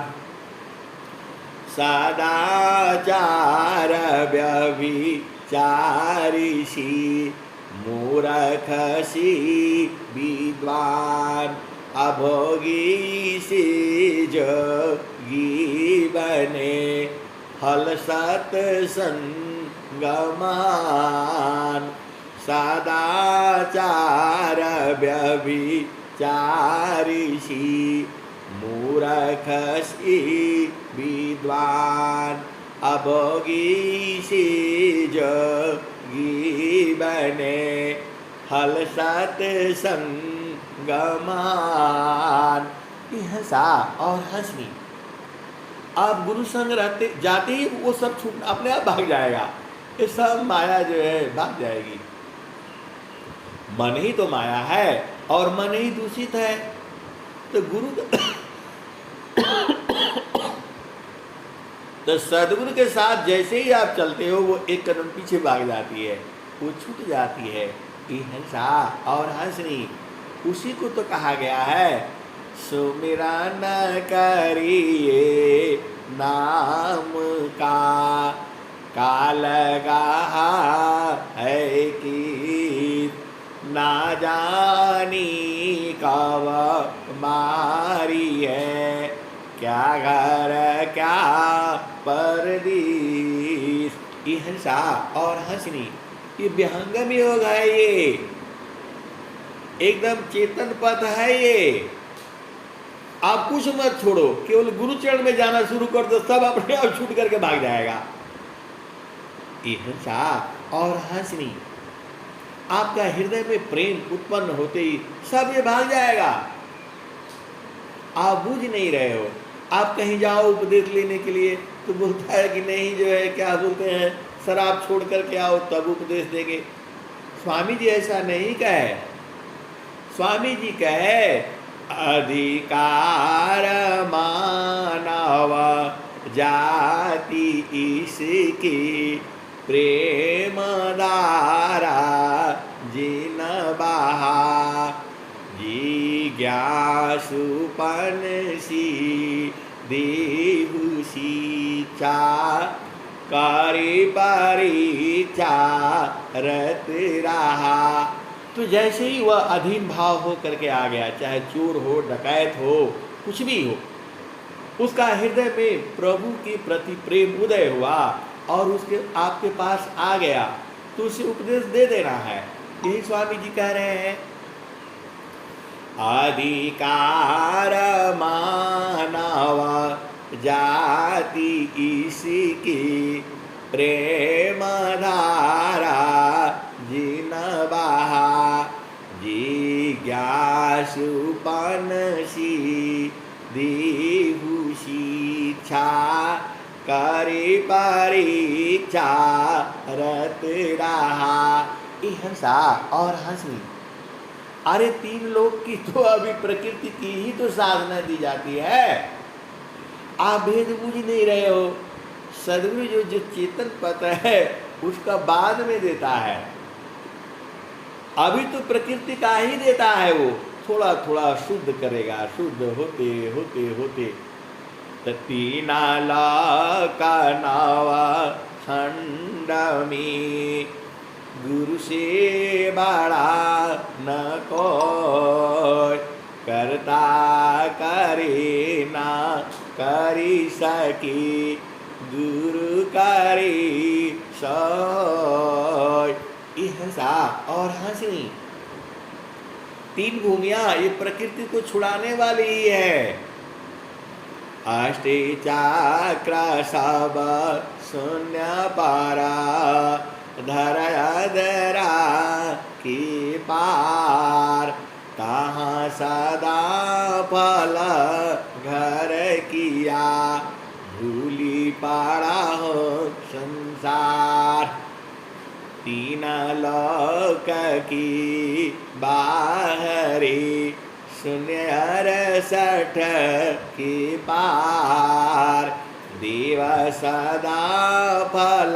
सदाचार व्यभिचारिषि मूर्खसी विद्वान, अभोगी से जोगी बने फल सत्संगमान, सदाचार व्यभिचारिषि मूर्खसी विद्वान, अभोगी से जोगी बने फल सत्संगमान। हंसा और हंसनी। आप गुरु संग रहते जाते ही वो सब छूट अपने आप भाग जाएगा। ये सब माया जो है भाग जाएगी। मन ही तो माया है और मन ही दूषित है। तो गुरु तो सदगुरु के साथ जैसे ही आप चलते हो वो एक कदम पीछे भाग जाती है, वो छूट जाती है। ये हंसा और हंसनी उसी को तो कहा गया है सुमिरन करिए नाम का, काल गहा है कि ना जानी कब मारी है, क्या घर क्या परदेश। ये हंसा और हंसनी ये विहंगम योग है। ये एकदम चेतन पथ है। ये आप कुछ मत छोड़ो, केवल गुरुचरण में जाना शुरू कर दो, सब अपने आप छूट करके भाग जाएगा। ये हंसा और हंसनी आपका हृदय में प्रेम उत्पन्न होते ही सब ये भाग जाएगा। आप बुझ नहीं रहे हो। आप कहीं जाओ उपदेश लेने के लिए तो बोलता है कि नहीं जो है क्या बोलते हैं शराब छोड़ करके आओ तब उपदेश देंगे। स्वामी जी ऐसा नहीं कहे। स्वामी जी कहे अधिकार मानव जाति इसकी प्रेम दारा जिन बहा, जी ज्ञासुपन सी देहुसी चा कारी परीक्षा रत रहा। तो जैसे ही वह अधीन भाव हो करके आ गया, चाहे चोर हो, डकैत हो, कुछ भी हो, उसका हृदय में प्रभु के प्रति प्रेम उदय हुआ और उसके आपके पास आ गया, तो उसे उपदेश दे देना है। यही स्वामी जी कह रहे हैं, अधिकार मानव जाति इसकी प्रेम धारा जिन बहा जिज्ञासुपन सी देहु शिक्षा करे परीक्षा रत रहा। ये हंसा और हंसी, अरे तीन लोग की तो अभी प्रकृति की ही तो साधना दी जाती है, आप भेद बुझ नहीं रहे हो। सदगुरु जो चेतन पद है उसका बाद में देता है, अभी तो प्रकृति का ही देता है, वो थोड़ा थोड़ा शुद्ध करेगा, शुद्ध होते होते होते तीना का नावा खंड में गुरु से बड़ा न कोई करता करे ना करी सकी गुरु करी सोय। हंसा और हंसनी, तीन भूमियां ये प्रकृति को छुड़ाने वाली ही है। अष्टे चक्र सब शून्य पारा धरा धरा की पार तहाँ सदा फल घर किया भूली पड़ा हो संसार। तीन लोक की बाहरी शून्य 68 की पार देव सदा फल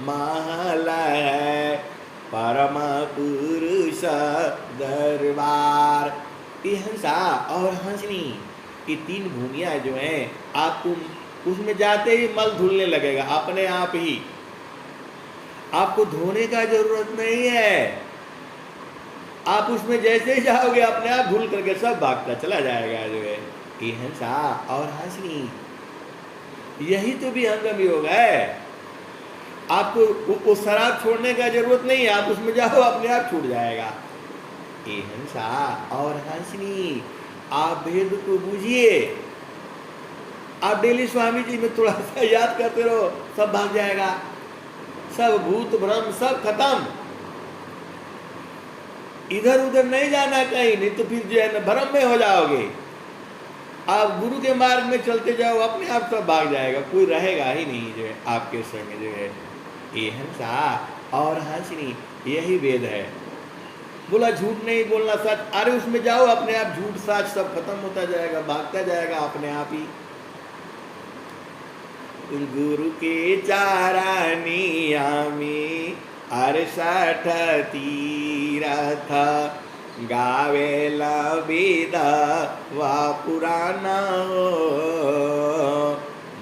महल है परम पुरुष दरबार। ये हंसा और हंसनी, ये तीन भूमियाँ जो हैं, आपको उसमें जाते ही मल धुलने लगेगा अपने आप ही, आपको धोने का जरूरत नहीं है। आप उसमें जैसे ही जाओगे अपने आप धुल करके सब भागता चला जाएगा जो है। ये हंसा और हंसनी, यही तो भी अंगम योग है। आपको वो शराब छोड़ने का जरूरत नहीं है, आप उसमें जाओ अपने आप छूट जाएगा। ये हंसा और हंसनी, आप भेद को बूझिए, आप डेली स्वामी जी में थोड़ा सा याद करते रहो, सब भाग जाएगा, सब भूत भ्रम सब खत्म। इधर उधर नहीं जाना कहीं, नहीं तो फिर जो है ना भ्रम में हो जाओगे। आप गुरु के मार्ग में चलते जाओ, अपने आप सब भाग जाएगा, कोई रहेगा ही नहीं जो है आपके संग जो है। ये हंसा और हंसनी, यही वेद है। बोला झूठ नहीं बोलना सच, अरे उसमें जाओ अपने आप झूठ सच सब खत्म होता जाएगा, भागता जाएगा अपने आप ही। गुरु के चारानिया में 68 तीरथ गावेला वेद वा पुराना हो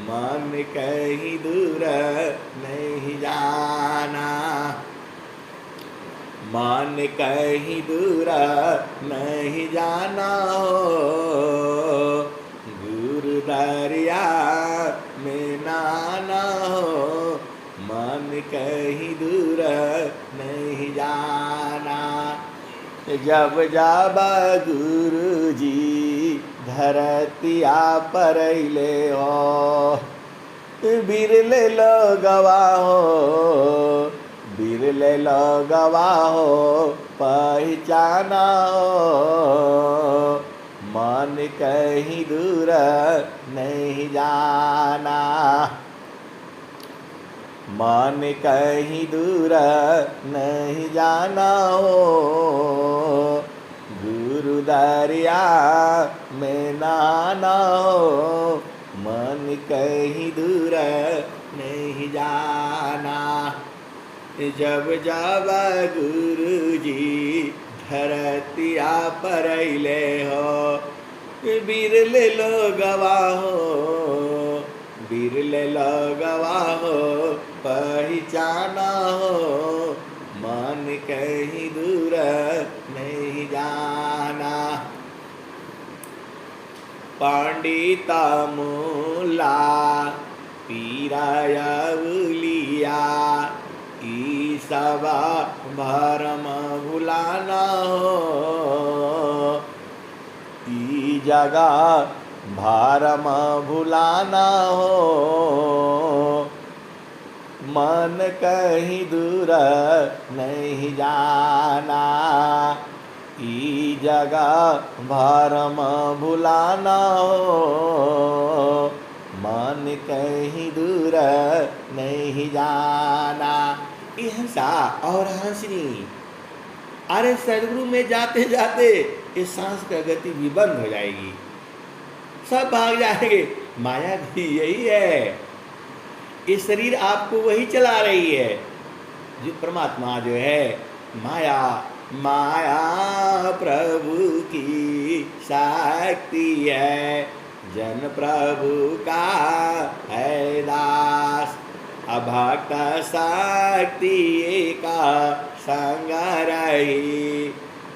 मन कहीं दूर नहीं जाना, मन कहीं दूर नहीं जाना हो गुरु दरिया में नाना हो मन कहीं दूर नहीं जाना। जब जब गुरु जी धरतिया पर ले हो बिरले लगवा हो, बिरले लगवा हो पहचाना हो मन कहीं दूर नहीं जाना, मन कहीं दूर नहीं जाना हो गुरु दरिया में नाना हो मन कहीं दूर नहीं जाना। जब जब गुरु जी धरतिया परैले हो, बिरले लोगवा हो, बिरले लोगवा हो, पहचाना हो, मन कहीं दूर नहीं जाना। पंडिता मुला पीराया उलिया, ई सबा भरम भुलाना हो, ई जगह भरम भुलाना हो, मन कहीं दूर नहीं जाना। ई जगह भरम भुलाना हो, मन कहीं दूर नहीं जाना। ये हंसा और हंसनी। अरे सदगुरु में जाते जाते ये सांस का गति भी बंद हो जाएगी, सब भाग जाएंगे। माया भी यही है, ये शरीर आपको वही चला रही है। जो परमात्मा जो है माया, माया प्रभु की शक्ति है, जन प्रभु का है दास। अभक्त शक्ति का संग रही,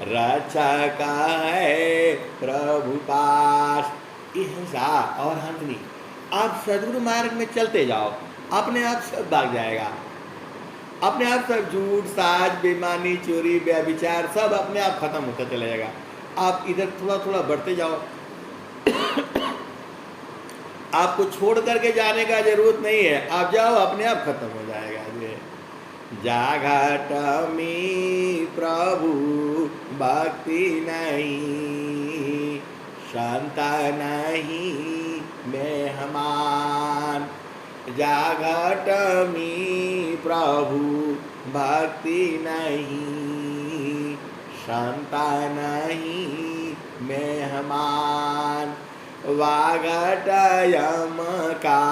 रक्षक है प्रभु पास। हिंसा और हंसनी। आप सदगुरु मार्ग में चलते जाओ, अपने आप सब भाग जाएगा। अपने आप सब झूठ, साज, बेईमानी, चोरी, व्यभिचार सब अपने आप खत्म होता चला जाएगा। आप इधर थोड़ा थोड़ा बढ़ते जाओ। आपको छोड़ करके जाने का जरूरत नहीं है, आप जाओ, अपने आप खत्म हो जाएगा। जाघट में प्रभु भक्ति नहीं, शांत नहीं मेहमान। जाघट में प्रभु भक्ति नहीं, शांत नहीं मेहमान। वाघट यम का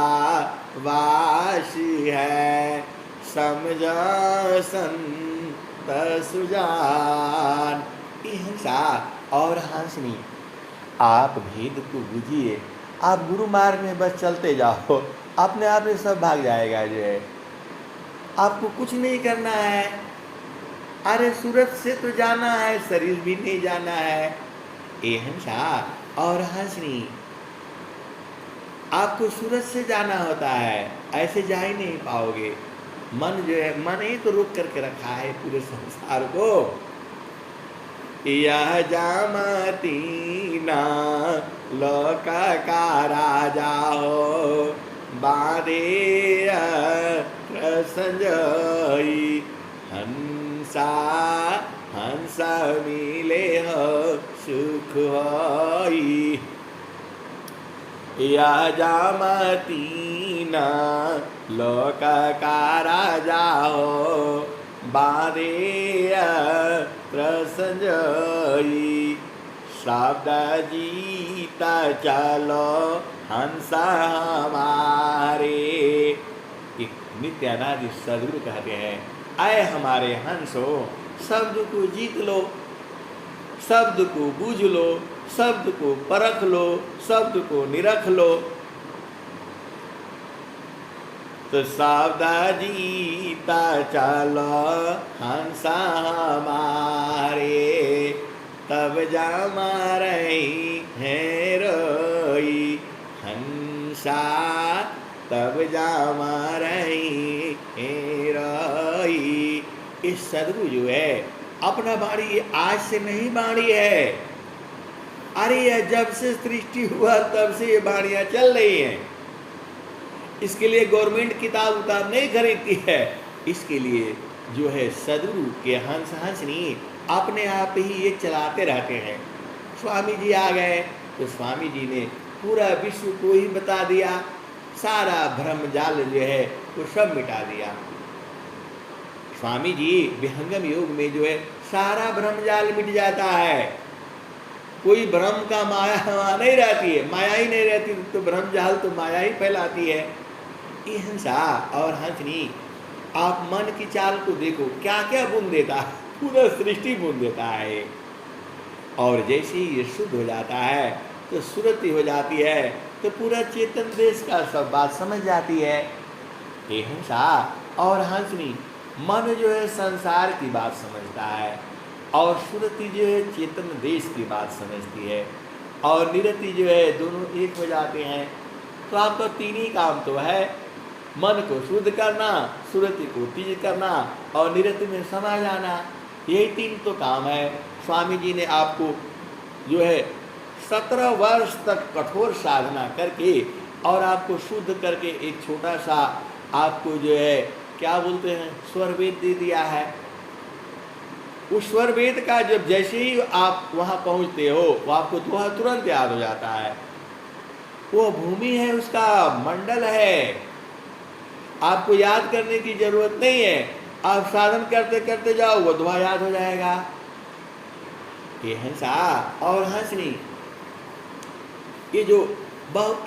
वासी है, समझ संत सुजान। हिंसा और हंसनी। आप भेद को बुझिए, आप गुरु मार्ग में बस चलते जाओ, अपने आप में सब भाग जाएगा। जो है आपको कुछ नहीं करना है। अरे सूरत से तो जाना है, शरीर भी नहीं जाना है। ये हिंसा और हंसनी। आपको सूरत से जाना होता है, ऐसे जा ही नहीं पाओगे। मन जो है, मन ही तो रोक करके रखा है पूरे संसार को। यह जामती ना लोक का राजा हो, बांधे संजई। हंसा हंसा मिले हो सुख होई। यह जामती ना लोक का राजा हो, बांधे संजई। शब्द जीता चलो हंसा हमारे। एक नित्यानादि सदगुरु कहते हैं, आए हमारे हंसो, शब्द को जीत लो, शब्द को बूझ लो, शब्द को परख लो, शब्द को निरख लो। तो शब्द जीता चलो हंसा हमारे, तब जामा रही है रोई। हंसा तब जामा रही है रोई। इस सदगुरु जो है अपना बाणी आज से नहीं बाणी है। अरे यह जब से सृष्टि हुआ तब से ये बाणियां चल रही हैं। इसके लिए गवर्नमेंट किताब उताब नहीं खरीदती है। इसके लिए जो है सदगुरु के हंस हंसनी अपने आप ही ये चलाते रहते हैं। स्वामी जी आ गए तो स्वामी जी ने पूरा विश्व को ही बता दिया, सारा भ्रम जाल जो है वो सब मिटा दिया। स्वामी जी विहंगम योग में जो है सारा भ्रम जाल मिट जाता है। कोई भ्रम का माया वहाँ नहीं रहती है, माया ही नहीं रहती तो भ्रम जाल तो माया ही फैलाती है। ये हंसा और हंसनी। आप मन की चाल को देखो, क्या क्या गुण देता है। पूरा सृष्टि बुन देता है। और जैसे ही ये शुद्ध हो जाता है तो सुरति हो जाती है, तो पूरा चेतन देश का सब बात समझ जाती है। ये हंसा और हंसनी, मन जो है संसार की बात समझता है, और सुरति जो है चेतन देश की बात समझती है, और निरति जो है दोनों एक हो जाते हैं। तो आपका तीन ही काम तो है, मन को शुद्ध करना, सुरति को तीज करना, और निरति में समा जाना। यही तीन तो काम है। स्वामी जी ने आपको जो है 17 वर्ष तक कठोर साधना करके और आपको शुद्ध करके एक छोटा सा आपको जो है क्या बोलते हैं स्वर वेद दे दिया है। उस स्वर वेद का जब जैसे ही आप वहाँ पहुँचते हो वो आपको वह तुरंत याद हो जाता है। वो भूमि है, उसका मंडल है, आपको याद करने की जरूरत नहीं है। आप साधन करते करते जाओ, वो दुआ याद हो जाएगा। ये हंसा और हंसनी, ये जो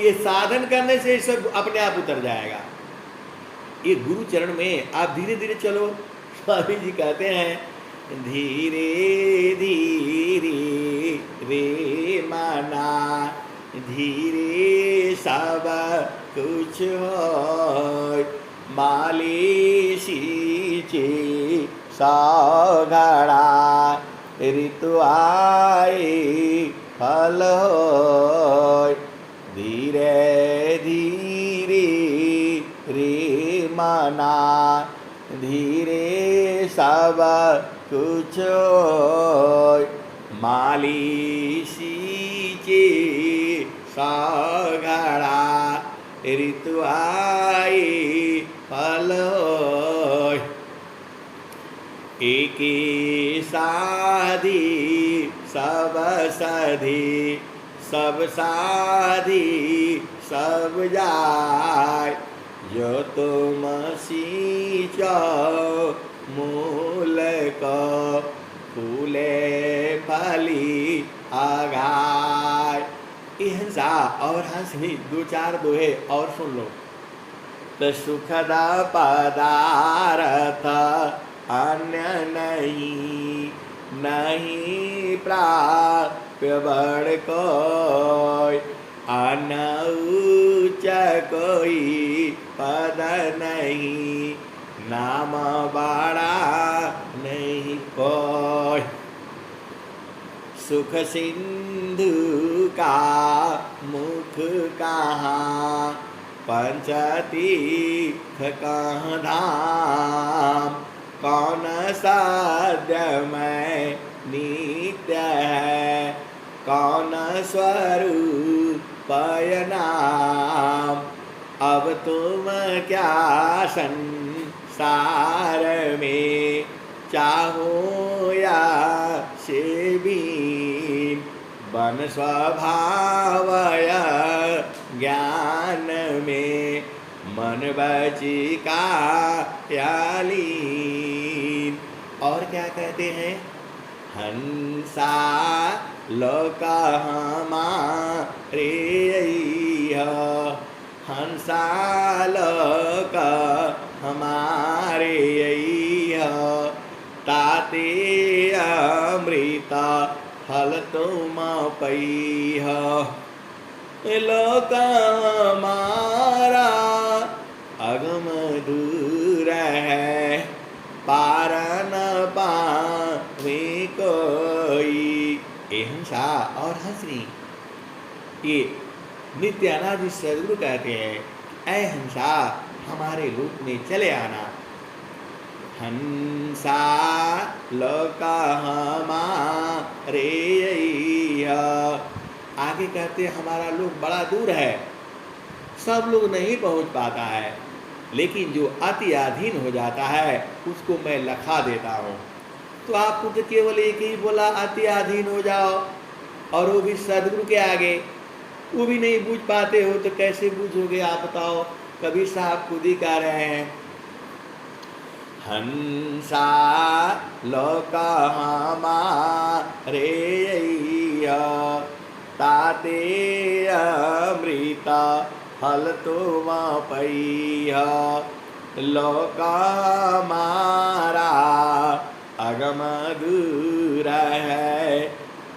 ये साधन करने से सब अपने आप उतर जाएगा। ये गुरु चरण में आप धीरे धीरे चलो। स्वामी जी कहते हैं धीरे धीरे रे माना, धीरे सब कुछ हो, मालिशी चे साघड़ा, ऋतु आए फल होय, धीरे धीरे रे मना, धीरे सब कुछ होय, मालिशी चे साघड़ा, ऋतु आए फल होय, एके साधी सब साधी, सब साधी सब जाय, जो तुम सींचो मूल को, फूले फली आगाय। ये हंसा और हंसनी दो चार दोहे और सुन लो। तो सुखद पदार्थ अन्य नहीं, नहीं प्राप्य बड़ कोई, अनउच्च कोई पद नहीं, नाम बड़ा नहीं कोई। सुख सिंधु का मुख कहाँ, पंचतीर्थ कहाँ धाम, कौन साध्य में नित्य है, कौन स्वरूप नाम। अब तुम क्या संसार में चाहो या से भी, बन स्वभाव ज्ञान में, मन बचिका यालीन। और क्या कहते हैं, हंसा लोक हमारे, हंसा लोक हमारे, ताते अमृत फल तुम पई, लोक हमारा अगम दूर है, पार न पावे कोई। ये हंसा और हंसनी, ये नित्य अनादि सदगुरु कहते हैं, ऐ हंसा हमारे रूप में चले आना। हंसा लोक हमारे, आगे कहते हैं हमारा लोक बड़ा दूर है, सब लोग नहीं पहुंच पाता है, लेकिन जो अति अधीन हो जाता है उसको मैं लखा देता हूँ। तो आपको तो केवल एक ही बोला, अति अधीन हो जाओ, और वो भी सदगुरु के आगे, वो भी नहीं बूझ पाते हो तो कैसे बूझोगे आप बताओ। कबीर साहब खुद ही कह रहे हैं, हंसा लोक हमारे, ताते अमृत फल तुम पई, लोक हमारा जगमदूर है,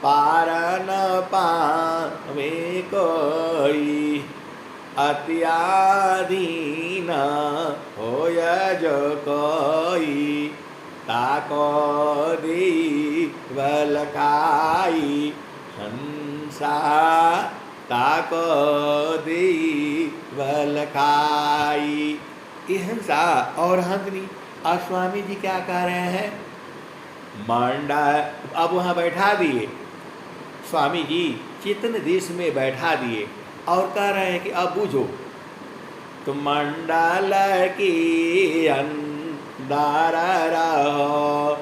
पार न पावे कोई, अत्याधीन होय जो कोई, ताको दीवलकाई हंसा, ताको दीवलकाई। ये हंसा और हंसनी। और स्वामी जी क्या कह रहे हैं? मांडा अब वहाँ बैठा दिए स्वामी जी, चेतन देश में बैठा दिए और कह रहे हैं कि अब बूझो। तो मंडल की अंदर रहो,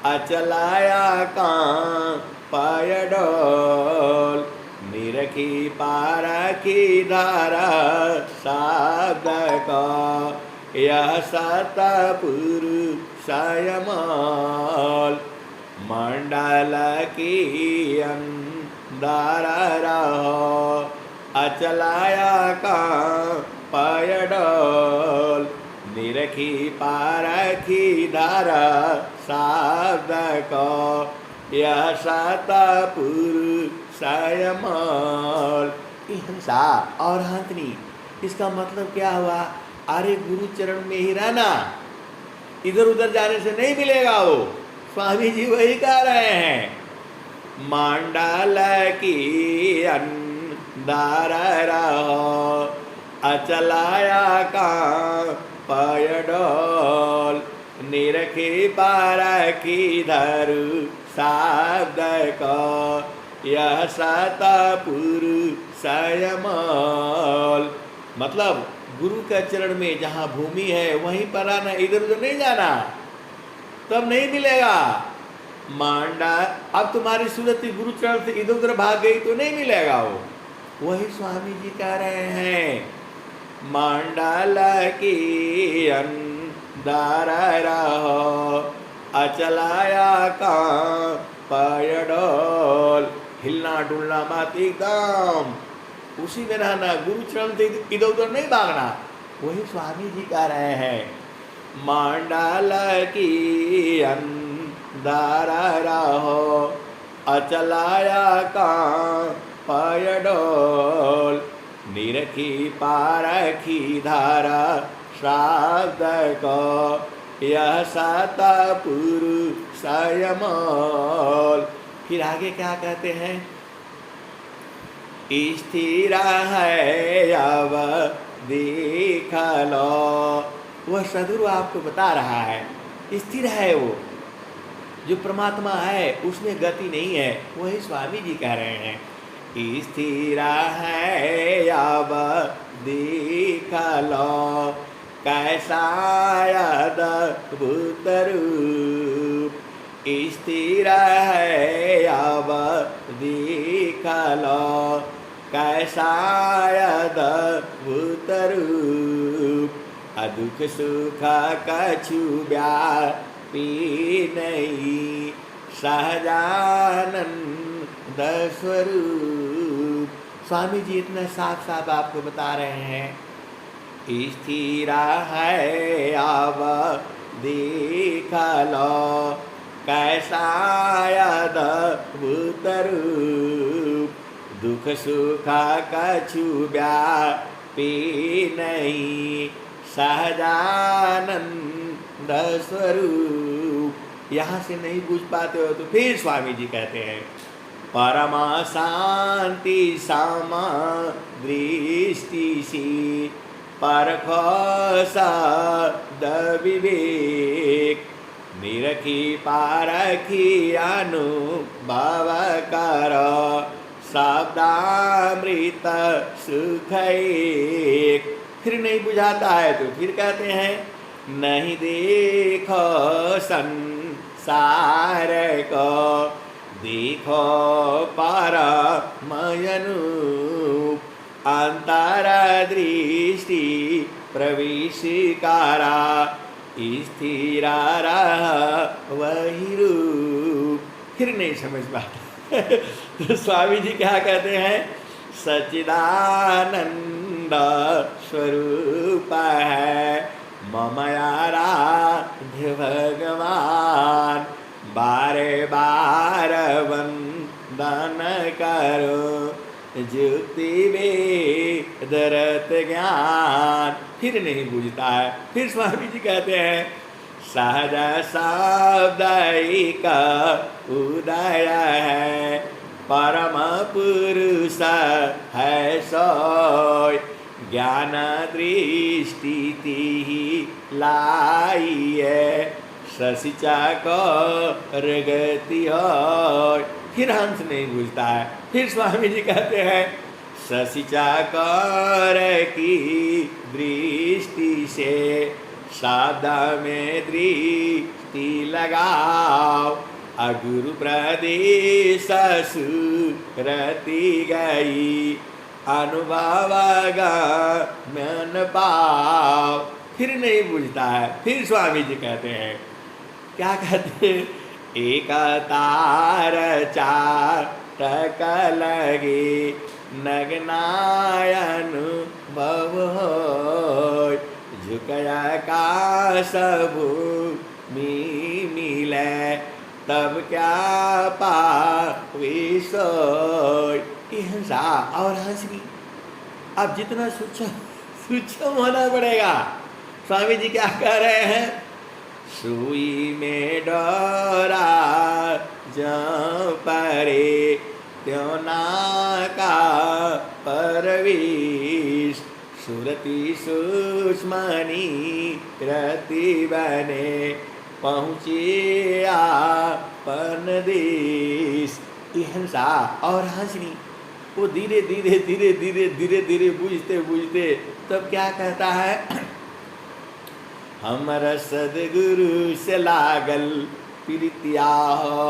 अचलाया कां पायडोल, निरखी पारखी धारा शब्द का, यह सतपुरुष यमल। मंडल की अंदर रहो, अचलाया का पायडोल, निरखी पारखी धारा शब्द को, यह सतपुरुष यमल। हिंसा और हंसनी, इसका मतलब क्या हुआ? अरे गुरु चरण में ही रहना, इधर उधर जाने से नहीं मिलेगा वो। स्वामी जी वही कह रहे हैं। मंडल की अंदर रहो, अचलाया का पायडोल, निरखी पारखी धरु शब्द को, यह सतपुरुष यमल। मतलब गुरु के चरण में जहाँ भूमि है वहीं पर आना, इधर उधर नहीं जाना, तब नहीं मिलेगा। मांडा अब तुम्हारी सूरत गुरु चरण से इधर उधर भाग गई तो नहीं मिलेगा वो। वही स्वामी जी कह रहे हैं। मंडल की अंदर रहो, अचलाया का पायडोल, हिलना डुलना मत, एकदम उसी में रहना, गुरु चरण से इधर उधर नहीं भागना। वही स्वामी जी कह रहे हैं। मंडल की अंदर रहो, अचलाया का पायडोल, निरखी पारखी धारा शब्द को, यह सतपुरुष यमल। फिर आगे क्या कहते हैं? स्थिर है अब देख लो, वह सदगुरु आपको बता रहा है। स्थिर है वो जो परमात्मा है, उसमें गति नहीं है। वही स्वामी जी कह रहे हैं। स्थिर है अब देख लो, कैसा अद्भुत रूप। स्थिर है अब देख लो, कैसा अद्भुत रूप। दुख सुख कछु व्यापी नहीं, सहजानंद स्वरूप। स्वामी जी इतना साफ साफ आपको बता रहे हैं। स्थिर है अब देख लो, कैसा अद्भुत रूप। दुख सुख कछु व्यापी नहीं, सहजानंद स्वरूप। यहाँ से नहीं बुझ पाते हो तो फिर स्वामी जी कहते हैं। परमा शांति सामा दृष्टि सी, परखो शब्द विवेक। निरखी पारखी अनुभव करो, शब्दामृत सुख एक। फिर नहीं बुझाता है तो फिर कहते हैं। नहीं देखो संसार को, देखो परमयनूप। अंतर दृष्टि प्रविष्कारा, स्थिर रह वही रूप। फिर नहीं समझ पाता। तो स्वामी जी क्या कहते हैं? सच्चिदानंद स्वरूप है मम आराध्य भगवान। दान करो जुक्ति वेद रत ज्ञान। फिर नहीं बुझता है। फिर स्वामी जी कहते हैं सहज शब्द उदय है परम पुरुष है सोय ज्ञान दृष्टि लाइए ससिचा गति हो। फिर हंस नहीं बुझता है। फिर स्वामी जी कहते हैं ससिचा कर की दृष्टि से शब्द में दृष्टि लगाओ अगुरु प्रदेश सुरति गई अनुभव गमन पाओ। फिर नहीं बुझता है। फिर स्वामी जी कहते हैं क्या कहते हैं एक तार चार टक लगे नगनायन भव झुकया का सब मिले तब क्या पावे सोय। हिंसा और हंसनी अब जितना सूक्ष्म होना पड़ेगा। स्वामी जी क्या कह रहे हैं सुई में डोरा जहाँ परे त्यों ना का परवीश सुरति सुष्मनी रति बने पहुँचे आपन देश। हिंसा और हंसनी वो धीरे धीरे धीरे धीरे धीरे धीरे बुझते बुझते तब क्या कहता है हमर सदगुरु से लागल प्रीतिया हो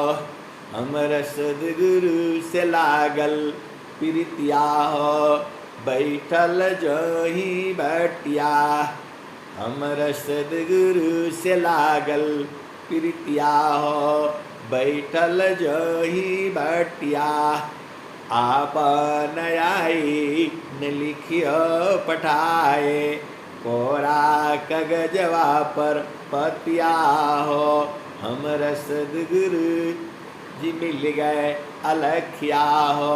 हमर सदगुरु से लागल प्रीतिया हो बैठल जही बटिया हमर सदगुरु से लागल प्रीतिया हो बैठल जही बटिया आपन आई न लिखियो पठाए कोरा कागजवा पर पतिया हो हमर सदगुरु जी मिल गए अलखिया हो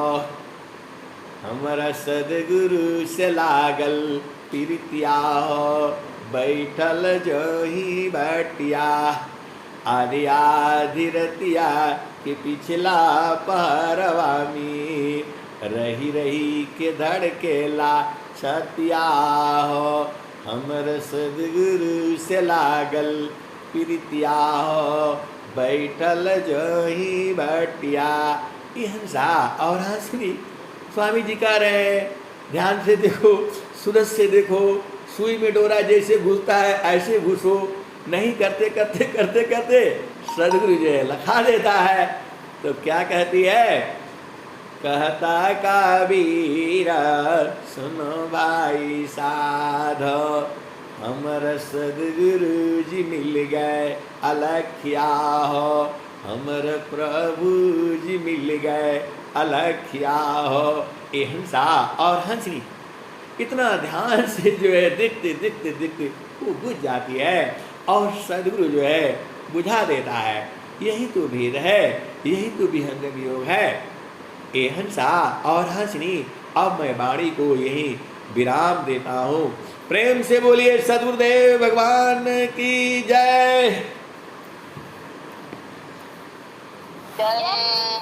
हमर सदगुरु से लागल प्रीतिया हो बैठल जही बटिया आदि आधी रतिया के पिछला पहरवा में रही रही के धड़केला छतिया हो हमर सदगुरु से लागल प्रीतिया हो बैठल जही बटिया। हिंसा और हंसनी स्वामी जी कह रहे हैं ध्यान से देखो सूरज से देखो सुई में डोरा जैसे घुसता है ऐसे घुसो नहीं करते करते करते करते सदगुरु जो है लखा देता है। तो क्या कहती है कहता कबीर सुनो भाई साधो हमर सदगुरु जी मिल गए अलखिया हो हमर प्रभु जी मिल गए अलखिया हो। ये हिंसा और हंसनी इतना ध्यान से जो है देखते देखते देखते वो बुझ जाती है और सदगुरु जो है बुझा देता है। यही तो भेद है यही तो विहंगम योग है। ये हिंसा और हंसनी अब मैं वाणी को यही विराम देता हूँ। प्रेम से बोलिए सद्गुरुदेव भगवान की जय। जय